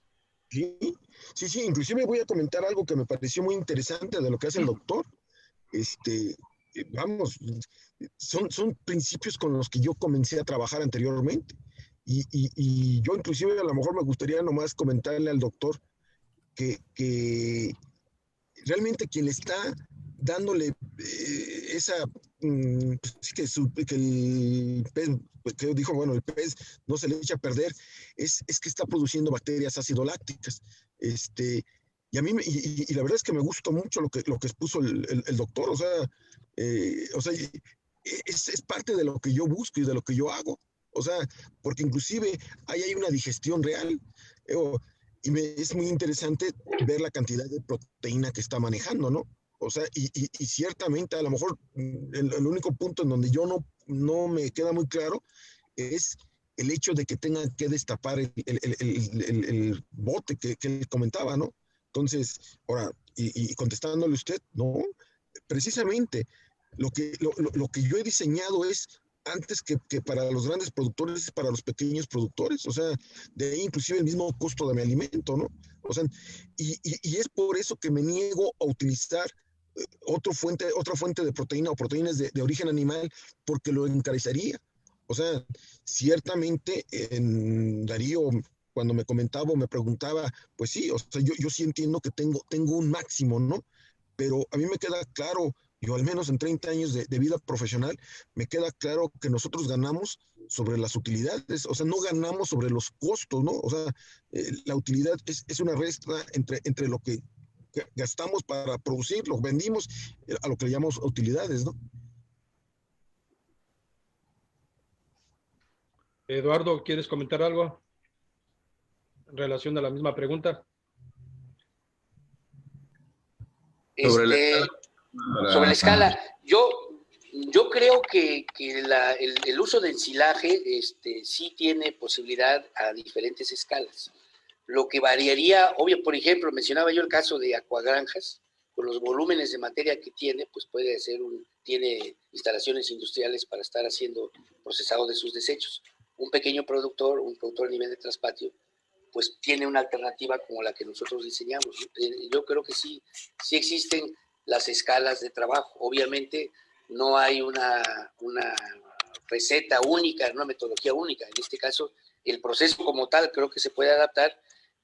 Sí, inclusive voy a comentar algo que me pareció muy interesante de lo que hace el doctor. Vamos, son principios con los que yo comencé a trabajar anteriormente. Y yo inclusive a lo mejor me gustaría nomás comentarle al doctor que realmente quien le está dándole esa, pues, que el pez, pues, que dijo, bueno, el pez no se le echa a perder, es que está produciendo bacterias ácido lácticas. Y a mí, y la verdad es que me gustó mucho lo que expuso el doctor, o sea, es parte de lo que yo busco y de lo que yo hago. O sea, porque inclusive ahí hay una digestión real. Es muy interesante ver la cantidad de proteína que está manejando, ¿no? O sea, y ciertamente a lo mejor el único punto en donde yo no me queda muy claro es el hecho de que tengan que destapar el bote que él comentaba, ¿no? Entonces, ahora, y contestándole usted, no, precisamente lo que yo he diseñado es antes que para los grandes productores, es para los pequeños productores, o sea, de ahí inclusive el mismo costo de mi alimento, ¿no? O sea, y es por eso que me niego a utilizar otra fuente de proteína o proteínas de origen animal, porque lo encarecería. O sea, ciertamente Darío, cuando me comentaba o me preguntaba, pues sí, o sea, yo sí entiendo que tengo un máximo, ¿no? Pero a mí me queda claro, yo al menos en 30 años de vida profesional, me queda claro que nosotros ganamos sobre las utilidades, o sea, no ganamos sobre los costos, ¿no? O sea, la utilidad es una resta entre lo que gastamos para producir, lo vendimos, a lo que le llamamos utilidades, ¿no? Eduardo, ¿quieres comentar algo en relación a la misma pregunta? Sobre la escala, yo creo que el uso de ensilaje sí tiene posibilidad a diferentes escalas. Lo que variaría, obvio, por ejemplo, mencionaba yo el caso de Acuagranjas, con los volúmenes de materia que tiene, pues puede ser tiene instalaciones industriales para estar haciendo procesado de sus desechos. Un pequeño productor, un productor a nivel de traspatio, pues tiene una alternativa como la que nosotros diseñamos. Yo creo que sí existen las escalas de trabajo. Obviamente no hay una receta única, una metodología única. En este caso, el proceso como tal creo que se puede adaptar,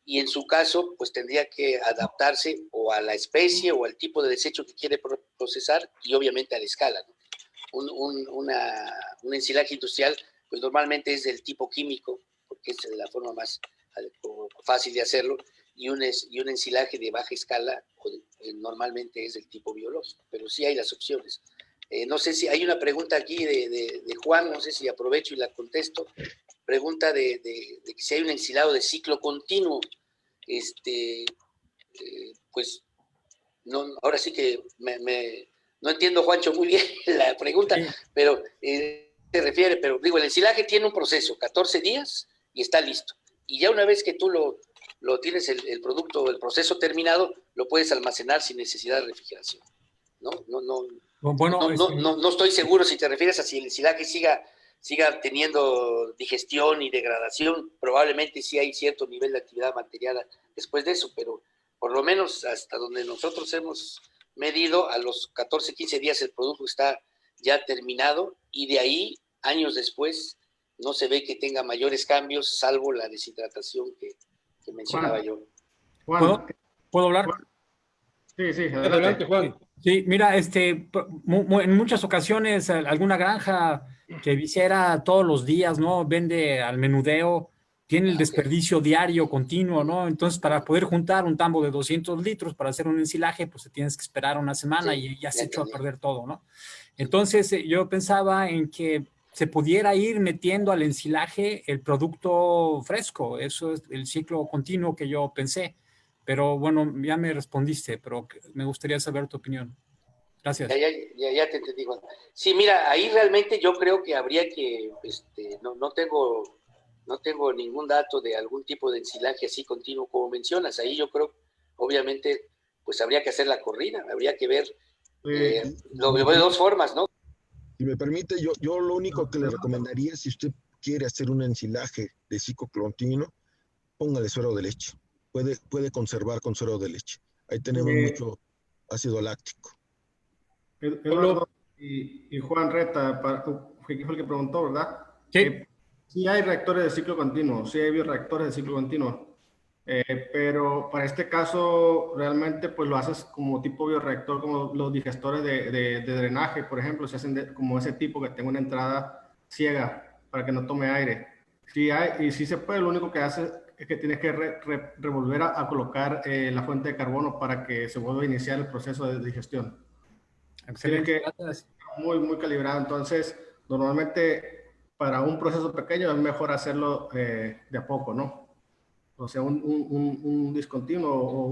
y en su caso, pues tendría que adaptarse o a la especie o al tipo de desecho que quiere procesar, y obviamente a la escala, ¿no? Un ensilaje industrial, pues normalmente es del tipo químico, porque es la forma más fácil de hacerlo, y un ensilaje de baja escala normalmente es del tipo biológico, pero sí hay las opciones. No sé si hay una pregunta aquí de Juan, no sé si aprovecho y la contesto. Pregunta de que si hay un ensilado de ciclo continuo. Pues no, ahora sí que no entiendo, Juancho, muy bien la pregunta, sí. Pero se refiere, pero digo, el ensilaje tiene un proceso, 14 días y está listo. Y ya una vez que tú lo tienes el producto, el proceso terminado, lo puedes almacenar sin necesidad de refrigeración. No estoy seguro si te refieres a si el ensilaje siga teniendo digestión y degradación. Probablemente sí hay cierto nivel de actividad bacteriana después de eso, pero por lo menos hasta donde nosotros hemos medido, a los 14, 15 días el producto está ya terminado, y de ahí, años después, no se ve que tenga mayores cambios, salvo la deshidratación que mencionaba yo. Juan, ¿Puedo hablar? Juan. Sí, Adelante, Juan. Sí, mira, en muchas ocasiones alguna granja que visera todos los días, ¿no? Vende al menudeo, tiene el desperdicio diario, continuo, ¿no? Entonces, para poder juntar un tambo de 200 litros para hacer un ensilaje, pues te tienes que esperar una semana, sí, y ya se echó a perder todo, ¿no? Entonces, yo pensaba en que se pudiera ir metiendo al ensilaje el producto fresco. Eso es el ciclo continuo que yo pensé. Pero bueno, ya me respondiste, pero me gustaría saber tu opinión. Gracias. Ya te entendí, Juan. Sí, mira, ahí realmente yo creo que habría que, no tengo ningún dato de algún tipo de ensilaje así continuo como mencionas. Ahí yo creo, obviamente, pues habría que hacer la corrida, habría que ver, lo veo de dos formas, ¿no? Si me permite, yo lo único que le recomendaría, si usted quiere hacer un ensilaje de ciclo continuo, póngale suero de leche. Puede conservar con suero de leche. Ahí tenemos mucho ácido láctico. Eduardo y Juan Reta, fue el que preguntó, ¿verdad? Sí. Sí hay reactores de ciclo continuo, sí hay bioreactores de ciclo continuo, pero para este caso realmente pues lo haces como tipo bioreactor, como los digestores de drenaje, por ejemplo, se hacen como ese tipo que tenga una entrada ciega para que no tome aire. Sí hay, y sí se puede, lo único que hace es que tienes que revolver a colocar la fuente de carbono para que se vuelva a iniciar el proceso de digestión. Excelente. Tienes que estar muy calibrado. Entonces, normalmente para un proceso pequeño es mejor hacerlo de a poco, ¿no? O sea, un discontinuo o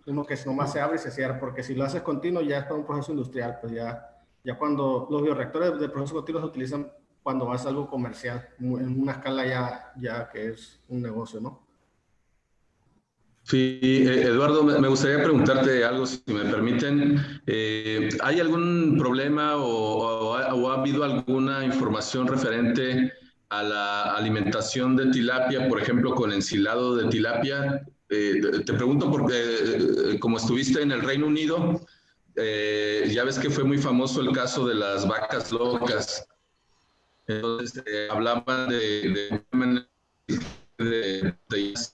uno que nomás se abre y se cierra, porque si lo haces continuo ya es para un proceso industrial, pues ya cuando los bioreactores de proceso continuo se utilizan cuando vas a algo comercial, en una escala ya que es un negocio, ¿no? Sí, Eduardo, me gustaría preguntarte algo, si me permiten. ¿Hay algún problema o ha habido alguna información referente a la alimentación de tilapia, por ejemplo, con ensilado de tilapia? Te pregunto porque como estuviste en el Reino Unido, ya ves que fue muy famoso el caso de las vacas locas. Entonces, hablaban de la misma especie.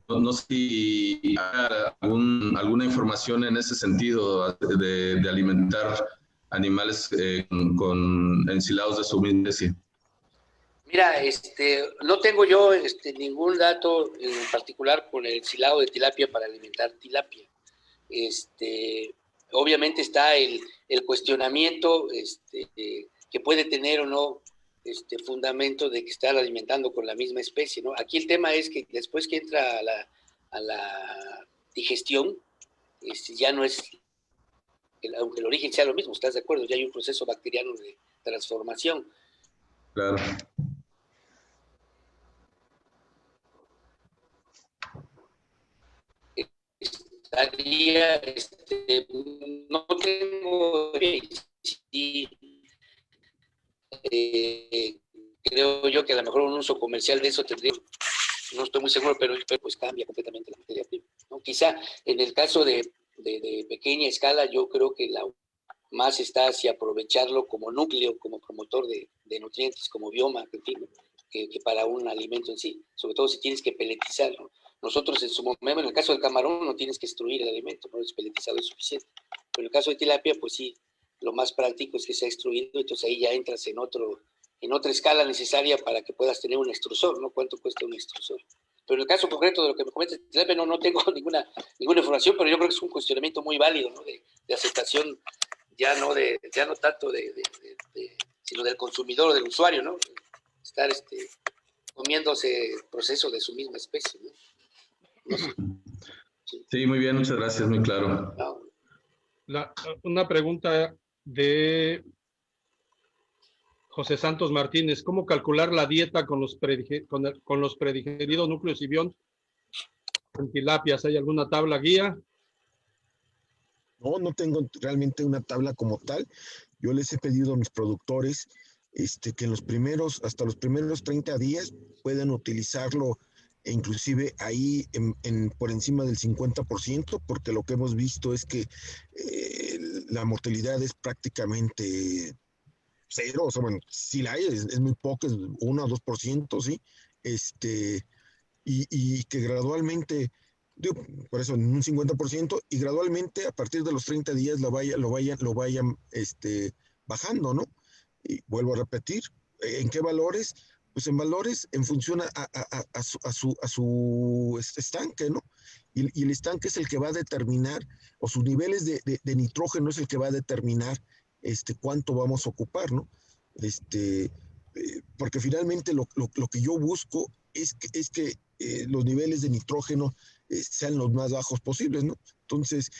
No sé si hay alguna información en ese sentido de alimentar animales con ensilados de su misma especie. Mira, no tengo yo ningún dato en particular con el ensilado de tilapia para alimentar tilapia. Obviamente está el cuestionamiento que puede tener o no fundamento de que estar alimentando con la misma especie, ¿no? Aquí el tema es que después que entra a la digestión, ya no es, aunque el origen sea lo mismo, ¿estás de acuerdo? Ya hay un proceso bacteriano de transformación. Claro. Estaría, no tengo que creo yo que a lo mejor un uso comercial de eso tendría, no estoy muy seguro, pero pues cambia completamente la materia prima, ¿no? Quizá en el caso de pequeña escala, yo creo que la más está hacia aprovecharlo como núcleo, como promotor de nutrientes, como bioma, en fin, que para un alimento en sí, sobre todo si tienes que peletizarlo. Nosotros en su momento, en el caso del camarón, no tienes que extruir el alimento, no es peletizado es suficiente. Pero en el caso de tilapia, pues sí, lo más práctico es que sea extruido, entonces ahí ya entras en otra escala necesaria para que puedas tener un extrusor, ¿no? ¿Cuánto cuesta un extrusor? Pero en el caso concreto de lo que me comentas, no tengo ninguna información, pero yo creo que es un cuestionamiento muy válido, ¿no? De aceptación, ya no tanto sino del consumidor o del usuario, ¿no? Estar comiéndose el proceso de su misma especie, ¿no? No sé. Sí, muy bien, muchas gracias, muy claro. Una pregunta de José Santos Martínez. ¿Cómo calcular la dieta con los predigeridos núcleos y bión en tilapias? ¿Hay alguna tabla guía? No tengo realmente una tabla como tal. Yo les he pedido a mis productores que hasta los primeros 30 días puedan utilizarlo, e inclusive ahí por encima del 50%, porque lo que hemos visto es que la mortalidad es prácticamente cero. O sea, bueno, si la hay, es muy poco, es 1 o 2%, ¿sí? Y que gradualmente, por eso en un 50%, y gradualmente a partir de los 30 días lo vayan bajando, ¿no? Y vuelvo a repetir, ¿en qué valores? Pues en valores en función a su estanque, ¿no? Y el estanque es el que va a determinar, o sus niveles de nitrógeno es el que va a determinar cuánto vamos a ocupar, ¿no? Porque finalmente lo que yo busco es que los niveles de nitrógeno sean los más bajos posibles, ¿no? Entonces,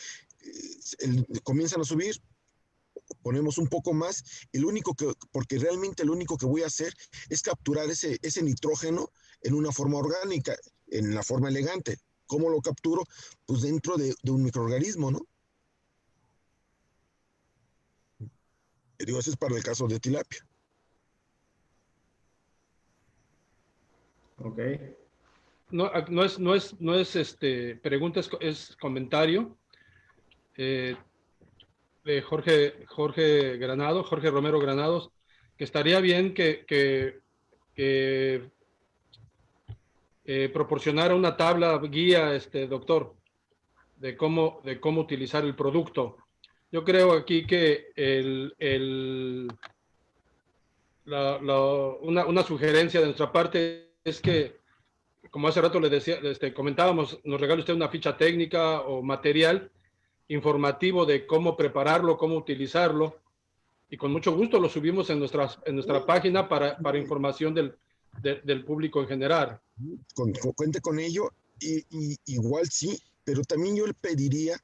comienzan a subir, ponemos un poco más, porque realmente lo único que voy a hacer es capturar ese nitrógeno en una forma orgánica, en la forma elegante. ¿Cómo lo capturo? Pues dentro de un microorganismo, ¿no? Digo, ese es para el caso de tilapia. Ok. No es pregunta, es comentario. De Jorge Romero Granados, que estaría bien que proporcionara una tabla guía, doctor, de cómo utilizar el producto. Yo creo aquí que una sugerencia de nuestra parte es que, como hace rato le decía, comentábamos, nos regale usted una ficha técnica o material informativo de cómo prepararlo, cómo utilizarlo, y con mucho gusto lo subimos en nuestra página para información del público en general. Cuente con ello, y igual sí, pero también yo le pediría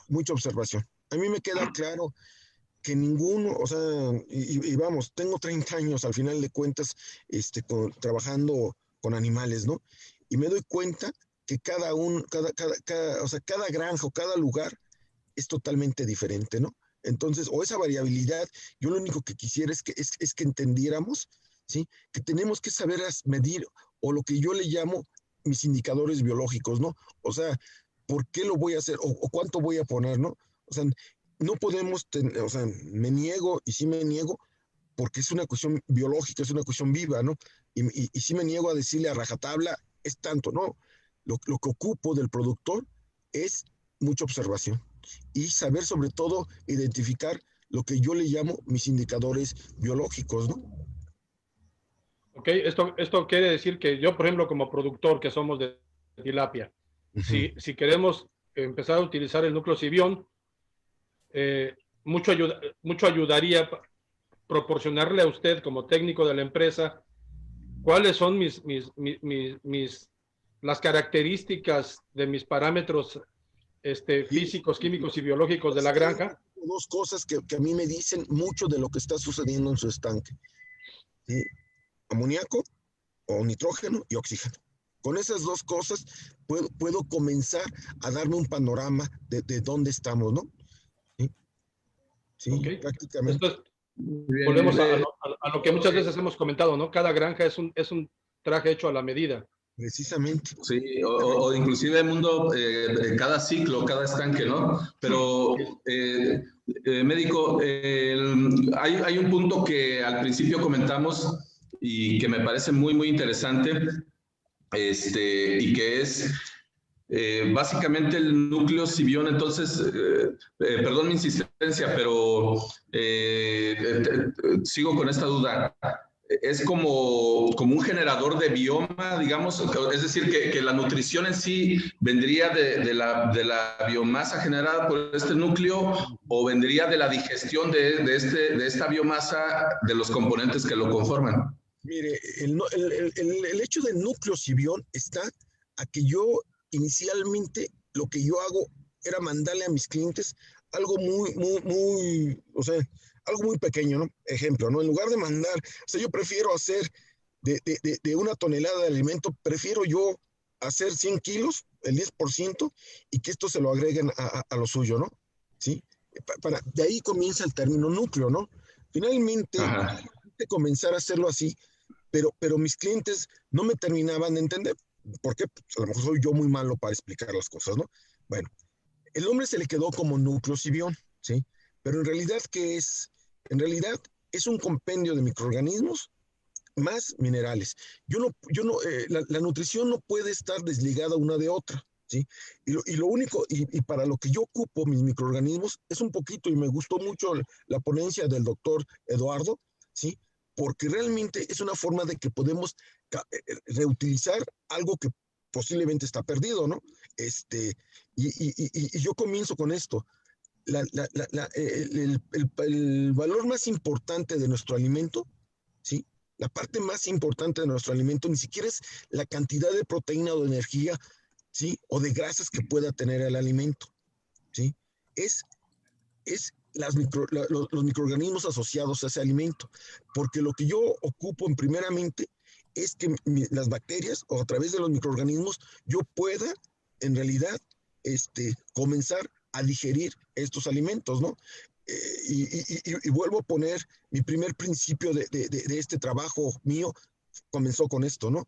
mucha observación. A mí me queda claro que ninguno, o sea, y vamos, tengo 30 años al final de cuentas trabajando con animales, ¿no? Y me doy cuenta que cada granja o cada lugar es totalmente diferente, ¿no? Entonces, o esa variabilidad, yo lo único que quisiera es que entendiéramos, ¿sí? Que tenemos que saber medir, o lo que yo le llamo mis indicadores biológicos, ¿no? O sea, ¿por qué lo voy a hacer? O cuánto voy a poner, ¿no? O sea, no podemos, o sea, me niego, y sí me niego, porque es una cuestión biológica, es una cuestión viva, ¿no? Y sí me niego a decirle a rajatabla, es tanto, ¿no? Lo que ocupo del productor es mucha observación y saber, sobre todo, identificar lo que yo le llamo mis indicadores biológicos, ¿no? Ok, esto quiere decir que yo, por ejemplo, como productor que somos de tilapia, si queremos empezar a utilizar el núcleo Cibión, mucho ayudaría proporcionarle a usted como técnico de la empresa cuáles son las características de mis parámetros físicos, químicos y biológicos de la granja. Dos cosas que a mí me dicen mucho de lo que está sucediendo en su estanque, ¿sí? Amoníaco o nitrógeno y oxígeno. Con esas dos cosas puedo comenzar a darme un panorama de dónde estamos, ¿no? Sí, Okay. Prácticamente. Volvemos a a lo que muchas veces hemos comentado, ¿no? Cada granja es un traje hecho a la medida. Precisamente. Sí, o inclusive mundo, cada ciclo, cada estanque, ¿no? Pero, médico, hay un punto que al principio comentamos y que me parece muy, muy interesante, y que es básicamente el núcleo Cibión. Entonces, perdón mi insistencia, pero sigo con esta duda. Es como un generador de bioma, digamos, es decir, que la nutrición en sí vendría de la biomasa generada por este núcleo, o vendría de la digestión de esta biomasa de los componentes que lo conforman. Mire, el hecho del núcleo Cibión está a que yo inicialmente lo que yo hago era mandarle a mis clientes algo o sea, algo muy pequeño, ¿no? Ejemplo, ¿no? En lugar de mandar, o sea, yo prefiero hacer de 1 tonelada de alimento, prefiero yo hacer 100 kilos, el 10%, y que esto se lo agreguen a lo suyo, ¿no? ¿Sí? De ahí comienza el término núcleo, ¿no? Finalmente, de comenzar a hacerlo así, pero mis clientes no me terminaban de entender. ¿Por qué? Pues a lo mejor soy yo muy malo para explicar las cosas, ¿no? Bueno, el nombre se le quedó como núcleo Cibión, ¿sí? Pero en realidad, ¿qué es? En realidad es un compendio de microorganismos más minerales. La nutrición no puede estar desligada una de otra, ¿sí? Y lo único, y para lo que yo ocupo mis microorganismos es un poquito, y me gustó mucho la ponencia del doctor Eduardo, ¿sí? Porque realmente es una forma de que podemos reutilizar algo que posiblemente está perdido, ¿no? Y yo comienzo con esto. El valor más importante de nuestro alimento, ¿sí? La parte más importante de nuestro alimento ni siquiera es la cantidad de proteína o de energía, ¿sí? O de grasas que pueda tener el alimento, ¿sí? Es los microorganismos asociados a ese alimento, porque lo que yo ocupo primeramente es que las bacterias, o a través de los microorganismos, yo pueda en realidad comenzar a digerir estos alimentos, ¿no? Y vuelvo a poner mi primer principio de este trabajo mío, comenzó con esto, ¿no?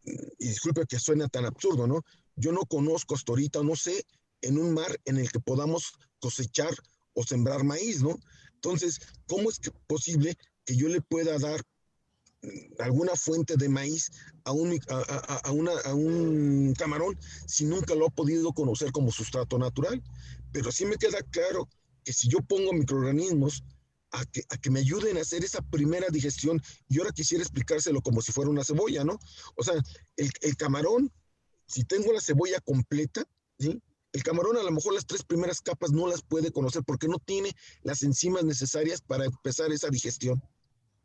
Y disculpe que suena tan absurdo, ¿no? Yo no conozco hasta ahorita, no sé, en un mar en el que podamos cosechar o sembrar maíz, ¿no? Entonces, ¿cómo es posible que yo le pueda dar alguna fuente de maíz a un camarón si nunca lo ha podido conocer como sustrato natural? Pero sí me queda claro que si yo pongo microorganismos a que me ayuden a hacer esa primera digestión, y ahora quisiera explicárselo como si fuera una cebolla, ¿no? O sea, el camarón, si tengo la cebolla completa, ¿sí? El camarón a lo mejor las 3 primeras capas no las puede conocer porque no tiene las enzimas necesarias para empezar esa digestión,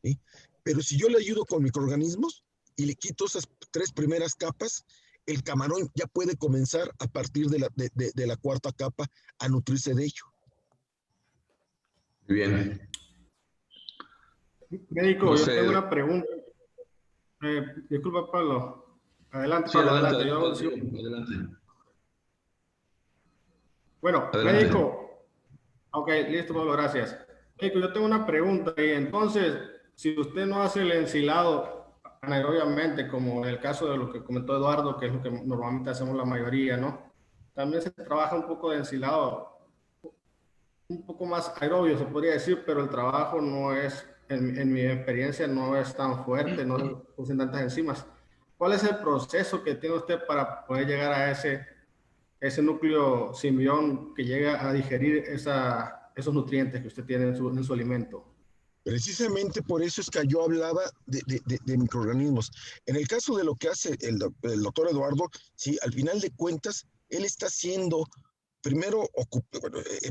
¿sí? Pero si yo le ayudo con microorganismos y le quito esas 3 primeras capas, el camarón ya puede comenzar a partir de la 4ª capa a nutrirse de ello. Muy bien. Médico, no sé, yo tengo una pregunta. Disculpa, Pablo. Adelante, sí, Pablo, adelante. Adelante. Bueno, adelante. Médico. Ok, listo, Pablo, gracias. Médico, yo tengo una pregunta. Y entonces, si usted no hace el ensilado anaerobiamente, como en el caso de lo que comentó Eduardo, que es lo que normalmente hacemos la mayoría, ¿no? También se trabaja un poco de ensilado, un poco más aerobio, se podría decir, pero el trabajo no es, en mi experiencia, no es tan fuerte, no usan tantas enzimas. ¿Cuál es el proceso que tiene usted para poder llegar a ese núcleo Cibión que llega a digerir esos nutrientes que usted tiene en su alimento? Precisamente por eso es que yo hablaba de microorganismos. En el caso de lo que hace el doctor Eduardo, sí, al final de cuentas, él está haciendo, primero,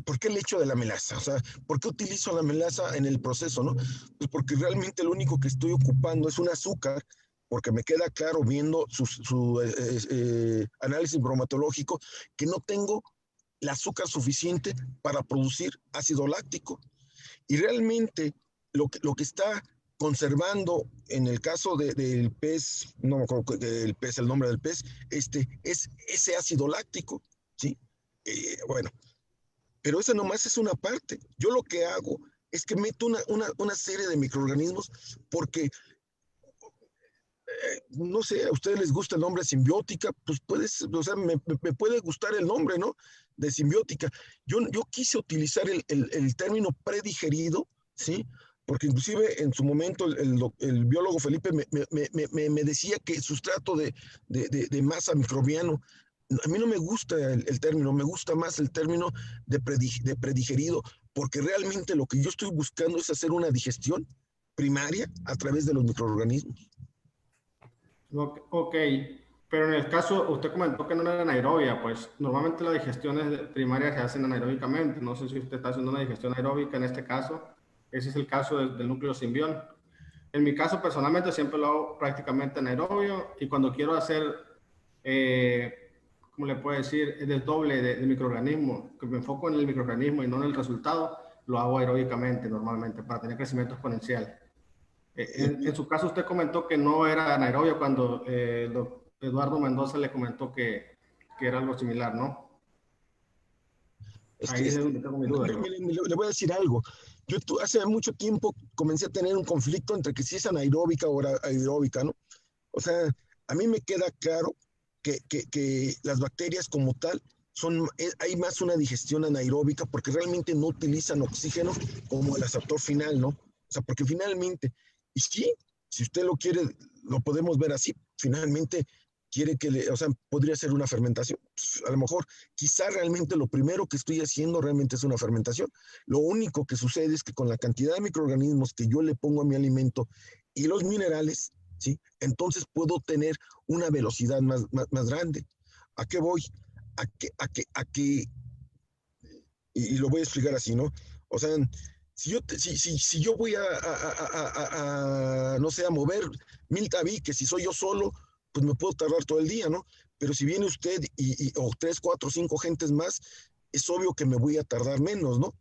¿por qué el hecho de la melaza? O sea, ¿por qué utilizo la melaza en el proceso, no? Pues porque realmente lo único que estoy ocupando es un azúcar, porque me queda claro viendo su análisis bromatológico que no tengo el azúcar suficiente para producir ácido láctico. Y realmente lo que está conservando en el caso del pez, no me acuerdo del pez, el nombre del pez, es ese ácido láctico, ¿sí? Bueno, pero esa nomás es una parte. Yo lo que hago es que meto una serie de microorganismos porque, no sé, a ustedes les gusta el nombre simbiótica, pues o sea, me puede gustar el nombre, ¿no? De simbiótica. Yo quise utilizar el término predigerido, ¿sí? Porque inclusive en su momento el biólogo Felipe me decía que sustrato de masa microbiano. A mí no me gusta el término, me gusta más el término de predigerido, porque realmente lo que yo estoy buscando es hacer una digestión primaria a través de los microorganismos. Ok, pero en el caso, usted comentó que no era anaerobia, pues normalmente las digestiones primarias se hacen anaeróbicamente. No sé si usted está haciendo una digestión aeróbica en este caso. Ese es el caso del núcleo simbión. En mi caso, personalmente, siempre lo hago prácticamente anaerobio y cuando quiero hacer, ¿cómo le puedo decir?, el doble de microorganismos, que me enfoco en el microorganismo y no en el resultado, lo hago aeróbicamente normalmente para tener crecimiento exponencial. En su caso, usted comentó que no era anaerobio cuando Eduardo Mendoza le comentó que era algo similar, ¿no? Ahí es donde tengo mi duda. Le voy a decir algo. Yo hace mucho tiempo comencé a tener un conflicto entre que si es anaeróbica o aeróbica, ¿no? O sea, a mí me queda claro que las bacterias como tal hay más una digestión anaeróbica porque realmente no utilizan oxígeno como el absortor final, ¿no? O sea, porque finalmente, y sí, si usted lo quiere, lo podemos ver así, finalmente quiere o sea, podría ser una fermentación. Pues, a lo mejor, quizá realmente lo primero que estoy haciendo realmente es una fermentación. Lo único que sucede es que con la cantidad de microorganismos que yo le pongo a mi alimento y los minerales, ¿sí? Entonces puedo tener una velocidad más grande. ¿A qué voy? A que y lo voy a explicar así, ¿no? O sea, si yo voy no sé, a mover 1000 tabiques, si soy yo solo, pues me puedo tardar todo el día, ¿no? Pero si viene usted o 3, 4, 5 gentes más, es obvio que me voy a tardar menos, ¿no?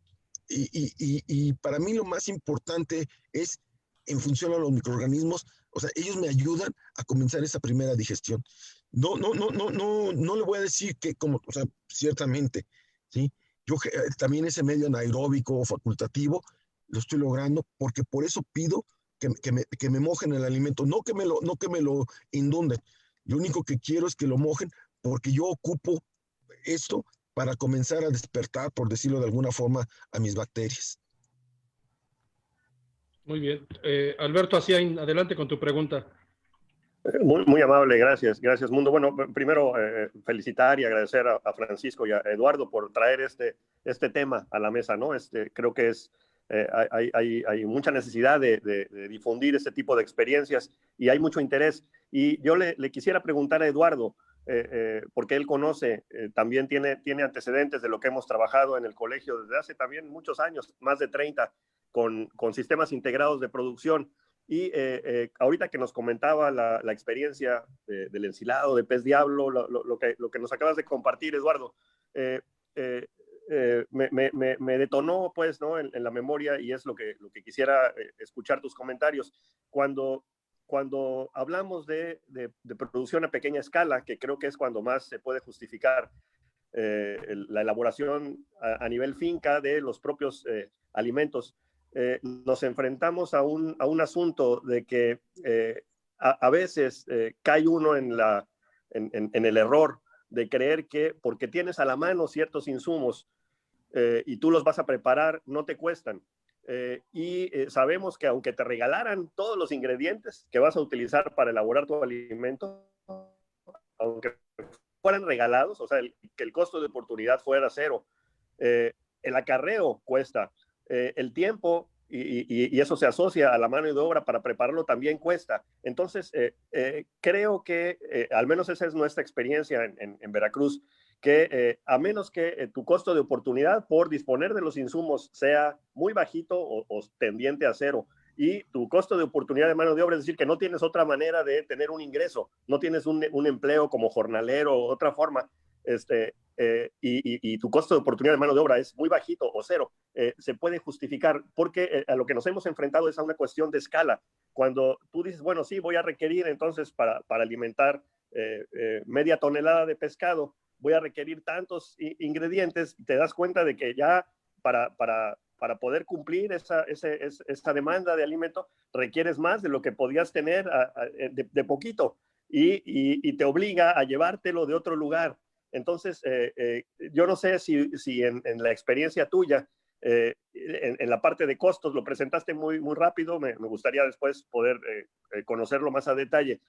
Y para mí lo más importante es, en función a los microorganismos, o sea, ellos me ayudan a comenzar esa primera digestión. No le voy a decir que como, o sea, ciertamente, ¿sí? Yo también ese medio anaeróbico o facultativo lo estoy logrando porque por eso pido que me mojen el alimento, no que me lo inunden. Lo único que quiero es que lo mojen porque yo ocupo esto para comenzar a despertar, por decirlo de alguna forma, a mis bacterias. Muy bien. Alberto Asiain, adelante con tu pregunta. Muy amable, gracias Mundo. Bueno, primero felicitar y agradecer a Francisco y a Eduardo por traer este tema a la mesa, ¿no? Creo que hay mucha necesidad de difundir este tipo de experiencias y hay mucho interés. Y yo le quisiera preguntar a Eduardo, porque él conoce, también tiene antecedentes de lo que hemos trabajado en el colegio desde hace también muchos años, más de 30, con sistemas integrados de producción. Y ahorita que nos comentaba la experiencia del ensilado de pez diablo, lo que nos acabas de compartir, Eduardo, me detonó, pues, ¿no? en la memoria, y es lo que quisiera escuchar tus comentarios. Cuando hablamos de producción a pequeña escala, que creo que es cuando más se puede justificar la elaboración a nivel finca de los propios alimentos, nos enfrentamos a un asunto de que a veces cae uno en el error de creer que porque tienes a la mano ciertos insumos y tú los vas a preparar, no te cuestan. Sabemos que aunque te regalaran todos los ingredientes que vas a utilizar para elaborar tu alimento, aunque fueran regalados, o sea, que el costo de oportunidad fuera cero, el acarreo cuesta, el tiempo, y eso se asocia a la mano de obra para prepararlo, también cuesta. Entonces, creo que, al menos esa es nuestra experiencia en Veracruz, que a menos que tu costo de oportunidad por disponer de los insumos sea muy bajito o tendiente a cero, y tu costo de oportunidad de mano de obra, es decir, que no tienes otra manera de tener un ingreso, no tienes un empleo como jornalero o otra forma, y tu costo de oportunidad de mano de obra es muy bajito o cero, se puede justificar, porque a lo que nos hemos enfrentado es a una cuestión de escala. Cuando tú dices, bueno, sí, voy a requerir entonces para alimentar media tonelada de pescado, voy a requerir tantos ingredientes, y te das cuenta de que ya para para poder cumplir esta demanda de alimento, requieres más de lo que podías tener de poquito y te obliga a llevártelo de otro lugar. Entonces, yo no sé si en la experiencia tuya, en la parte de costos, lo presentaste muy rápido, me gustaría después poder conocerlo más a detalle.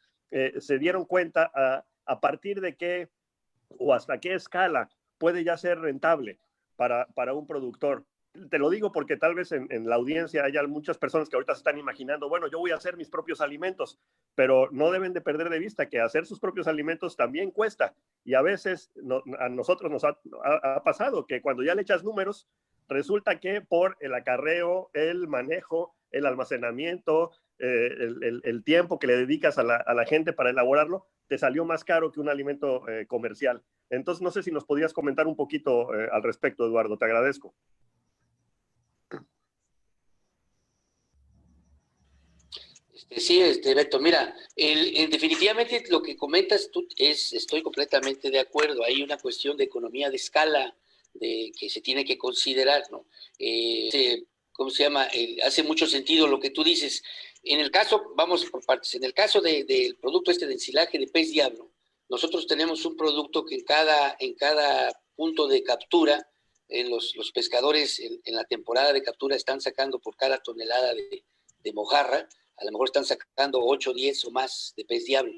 ¿Se dieron cuenta a partir de qué o hasta qué escala puede ya ser rentable para un productor? Te lo digo porque tal vez en la audiencia haya muchas personas que ahorita se están imaginando, bueno, yo voy a hacer mis propios alimentos, pero no deben de perder de vista que hacer sus propios alimentos también cuesta. Y a veces a nosotros nos ha pasado que cuando ya le echas números, resulta que por el acarreo, el manejo, el almacenamiento, el tiempo que le dedicas a la gente para elaborarlo, te salió más caro que un alimento comercial. Entonces, no sé si nos podrías comentar un poquito al respecto, Eduardo, te agradezco. Sí, Beto, mira, definitivamente lo que comentas tú estoy completamente de acuerdo. Hay una cuestión de economía de escala que se tiene que considerar, ¿no? ¿Cómo se llama? Hace mucho sentido lo que tú dices. En el caso, vamos por partes, en el caso del producto de ensilaje de pez diablo, nosotros tenemos un producto que en cada punto de captura, los pescadores en la temporada de captura están sacando por cada tonelada de mojarra, a lo mejor están sacando 8, 10 o más de pez diablo.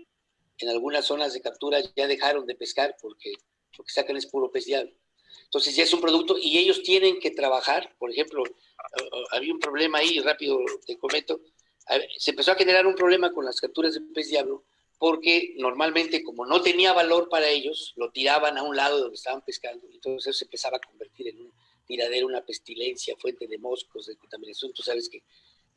En algunas zonas de captura ya dejaron de pescar porque lo que sacan es puro pez diablo. Entonces ya es un producto y ellos tienen que trabajar. Por ejemplo, había un problema ahí, rápido te comento, se empezó a generar un problema con las capturas de pez diablo porque normalmente como no tenía valor para ellos, lo tiraban a un lado de donde estaban pescando, entonces eso se empezaba a convertir en un tiradero, una pestilencia, fuente de moscos, de contaminación. Tú sabes que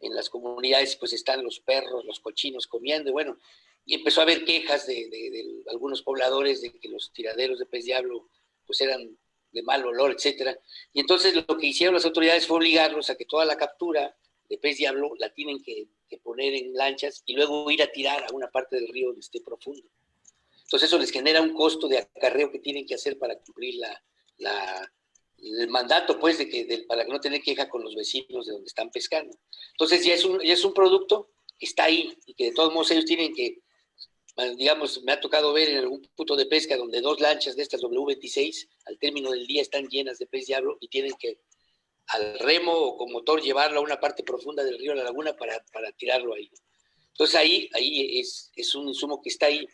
en las comunidades pues están los perros, los cochinos comiendo, y bueno, y empezó a haber quejas de algunos pobladores de que los tiraderos de pez diablo pues eran de mal olor, etcétera. Y entonces lo que hicieron las autoridades fue obligarlos a que toda la captura de pez diablo la tienen que poner en lanchas y luego ir a tirar a una parte del río donde esté profundo. Entonces eso les genera un costo de acarreo que tienen que hacer para cumplir el mandato, pues, para que no tener queja con los vecinos de donde están pescando. Entonces ya es un producto que está ahí y que de todos modos ellos tienen que, digamos, me ha tocado ver en algún punto de pesca donde 2 lanchas de estas W26 al término del día están llenas de pez diablo y tienen que al remo o con motor llevarlo a una parte profunda del río, a la laguna, para tirarlo ahí. Entonces ahí es un insumo que está ahí.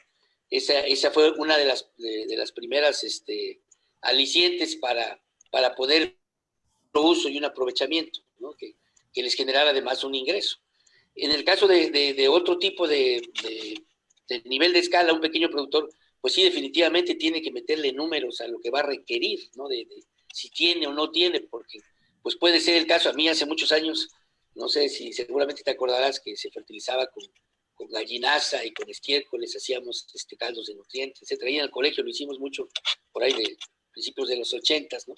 Esa fue una de las primeras alicientes para poder uso y un aprovechamiento, ¿no? que les generara además un ingreso. En el caso de otro tipo de nivel de escala, un pequeño productor, pues sí, definitivamente tiene que meterle números a lo que va a requerir, ¿no? De si tiene o no tiene, porque pues puede ser el caso. A mí hace muchos años, no sé si seguramente te acordarás que se fertilizaba con gallinaza y con estiércol, les hacíamos caldos de nutrientes, etcétera. Y en el colegio lo hicimos mucho, por ahí de principios de los 80s, ¿no?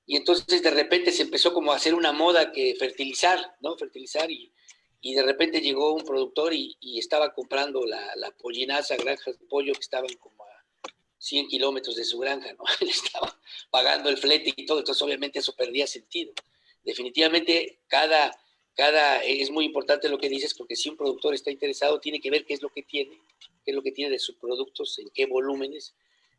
Y entonces de repente se empezó como a hacer una moda que fertilizar, ¿no? Fertilizar y de repente llegó un productor y estaba comprando la pollinaza, granjas de pollo que estaban como a 100 kilómetros de su granja, ¿no? Le estaba pagando el flete y todo, entonces obviamente eso perdía sentido. Definitivamente es muy importante lo que dices, porque si un productor está interesado, tiene que ver qué es lo que tiene de sus productos, en qué volúmenes,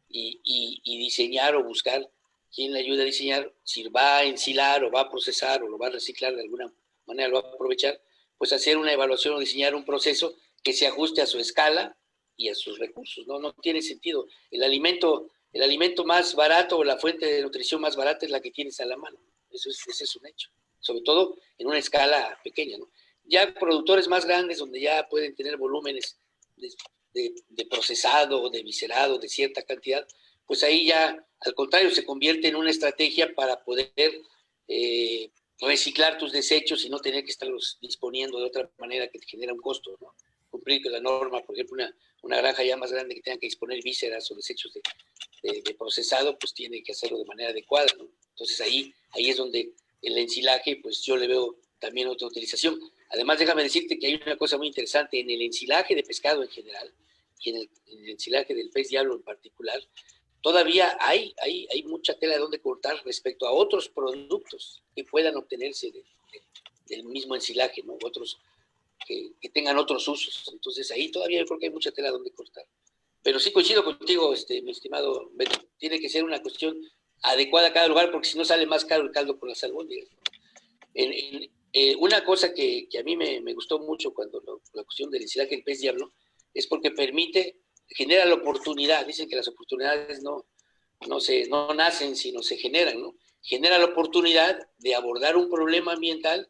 y diseñar o buscar quién le ayude a diseñar, si va a ensilar o va a procesar o lo va a reciclar de alguna manera, lo va a aprovechar, pues hacer una evaluación o diseñar un proceso que se ajuste a su escala y a sus recursos. No tiene sentido. El alimento más barato o la fuente de nutrición más barata es la que tienes a la mano. Ese es un hecho. Sobre todo en una escala pequeña, ¿no? Ya productores más grandes, donde ya pueden tener volúmenes de procesado o de viscerado de cierta cantidad, pues ahí ya, al contrario, se convierte en una estrategia para poder reciclar tus desechos y no tener que estarlos disponiendo de otra manera que te genera un costo, ¿no? Cumplir con la norma, por ejemplo, una granja ya más grande que tenga que disponer vísceras o desechos de procesado, pues tiene que hacerlo de manera adecuada, ¿no? Entonces ahí es donde el ensilaje, pues yo le veo también otra utilización. Además, déjame decirte que hay una cosa muy interesante en el ensilaje de pescado en general y en el ensilaje del pez diablo en particular. todavía hay mucha tela de donde cortar respecto a otros productos que puedan obtenerse del mismo ensilaje, ¿no? Otros que tengan otros usos. Entonces ahí todavía yo creo que hay mucha tela donde cortar. Pero sí coincido contigo, mi estimado Beto, tiene que ser una cuestión adecuada a cada lugar, porque si no sale más caro el caldo por las albóndigas. Una cosa que a mí me gustó mucho cuando la cuestión del ensilaje del pez diablo es porque genera la oportunidad. Dicen que las oportunidades no nacen, sino se generan, ¿no? Genera la oportunidad de abordar un problema ambiental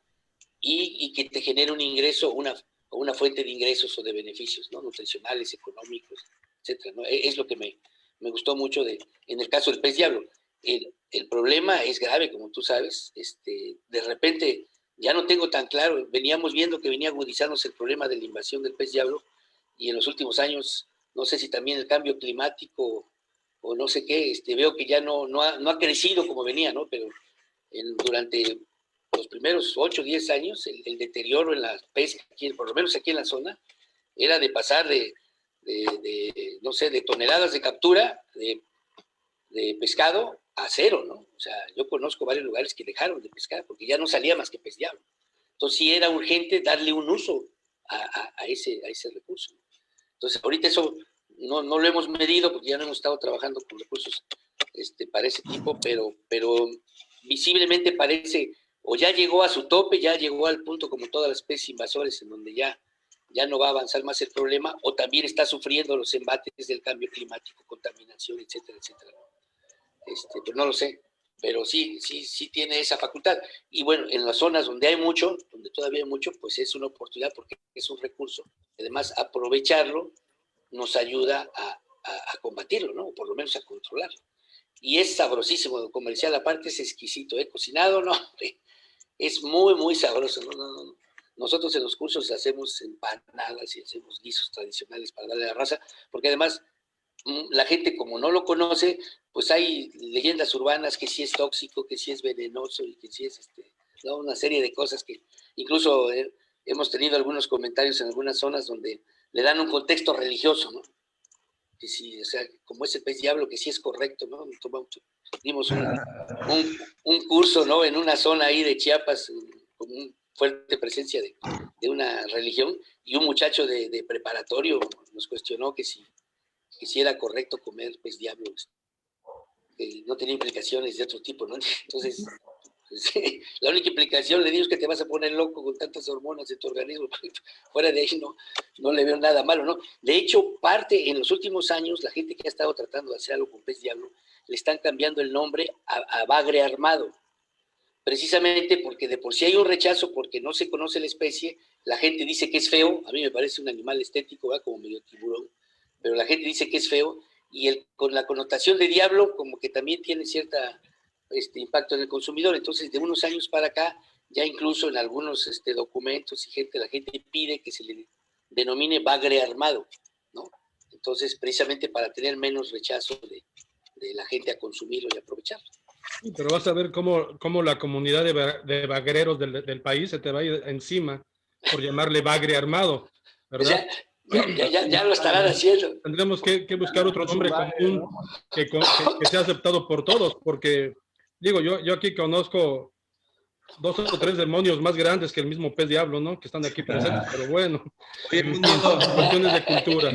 y que te genere un ingreso, una fuente de ingresos o de beneficios, ¿no? Nutricionales, económicos, etcétera, ¿no? Es lo que me gustó mucho en el caso del pez diablo. El problema es grave, como tú sabes. De repente ya no tengo tan claro. Veníamos viendo que venía agudizándose el problema de la invasión del pez diablo, y en los últimos años, no sé si también el cambio climático o no sé qué, veo que ya no ha crecido como venía, ¿no? Pero durante los primeros 8 o 10 años, el deterioro en la pesca, por lo menos aquí en la zona, era de pasar de toneladas de captura de pescado a 0, ¿no? O sea, yo conozco varios lugares que dejaron de pescar porque ya no salía más que pez diablo. Entonces sí era urgente darle un uso a ese recurso. Entonces ahorita eso no lo hemos medido porque ya no hemos estado trabajando con recursos para ese tipo, pero visiblemente parece, o ya llegó a su tope, ya llegó al punto como todas las especies invasoras en donde ya no va a avanzar más el problema, o también está sufriendo los embates del cambio climático, contaminación, etcétera, etcétera. Pues no lo sé, pero sí tiene esa facultad. Y bueno, en las zonas donde todavía hay mucho, pues es una oportunidad porque es un recurso. Además, aprovecharlo nos ayuda a combatirlo, ¿no? O por lo menos a controlarlo. Y es sabrosísimo, comercial aparte, es exquisito, cocinado, no, es muy, muy sabroso, ¿no? Nosotros en los cursos hacemos empanadas y hacemos guisos tradicionales para darle a la raza, porque además la gente, como no lo conoce, pues hay leyendas urbanas que sí es tóxico, que sí es venenoso y que sí es ¿no? Una serie de cosas que incluso hemos tenido algunos comentarios en algunas zonas donde le dan un contexto religioso, ¿no? Que sí, o sea, como ese pez diablo, que sí es correcto, ¿no? Dimos un curso, ¿no? En una zona ahí de Chiapas, con una fuerte presencia de una religión, y un muchacho de preparatorio nos cuestionó que si era correcto comer pez diablo, que no tenía implicaciones de otro tipo, ¿no? Entonces, la única implicación, le digo, es que te vas a poner loco con tantas hormonas en tu organismo. Fuera de ahí no le veo nada malo, ¿no? De hecho, en los últimos años, la gente que ha estado tratando de hacer algo con pez diablo, le están cambiando el nombre a bagre armado, precisamente porque de por sí hay un rechazo porque no se conoce la especie. La gente dice que es feo. A mí me parece un animal estético, ¿verdad? Como medio tiburón, pero la gente dice que es feo, y con la connotación de diablo como que también tiene cierta impacto en el consumidor. Entonces, de unos años para acá, ya incluso en algunos documentos la gente pide que se le denomine bagre armado, ¿no? Entonces, precisamente para tener menos rechazo de la gente a consumirlo y aprovecharlo. Sí, pero vas a ver cómo la comunidad de bagreros del país se te va a ir encima por llamarle bagre armado, ¿verdad? Ya lo estarán haciendo. Tendremos que buscar otro nombre común que sea aceptado por todos, porque digo, yo aquí conozco 2 o 3 demonios más grandes que el mismo pez diablo, ¿no? Que están aquí presentes, pero bueno, cuestiones de cultura.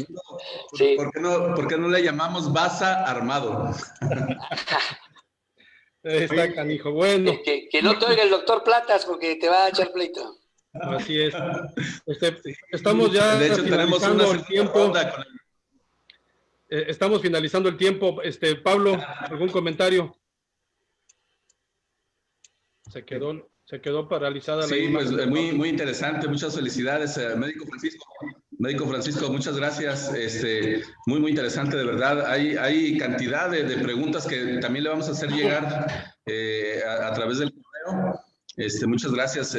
Sí. ¿Por qué no le llamamos Baza Armado? Está canijo, bueno. Que no te oiga el doctor Platas porque te va a echar pleito. Así es. Estamos ya de hecho, finalizando el tiempo. Estamos finalizando el tiempo. Pablo, ¿algún comentario? Se quedó paralizada la imagen. Pues muy interesante. Muchas felicidades, Médico Francisco, muchas gracias. Muy interesante, de verdad. Hay cantidad de preguntas que también le vamos a hacer llegar a través del correo. Muchas gracias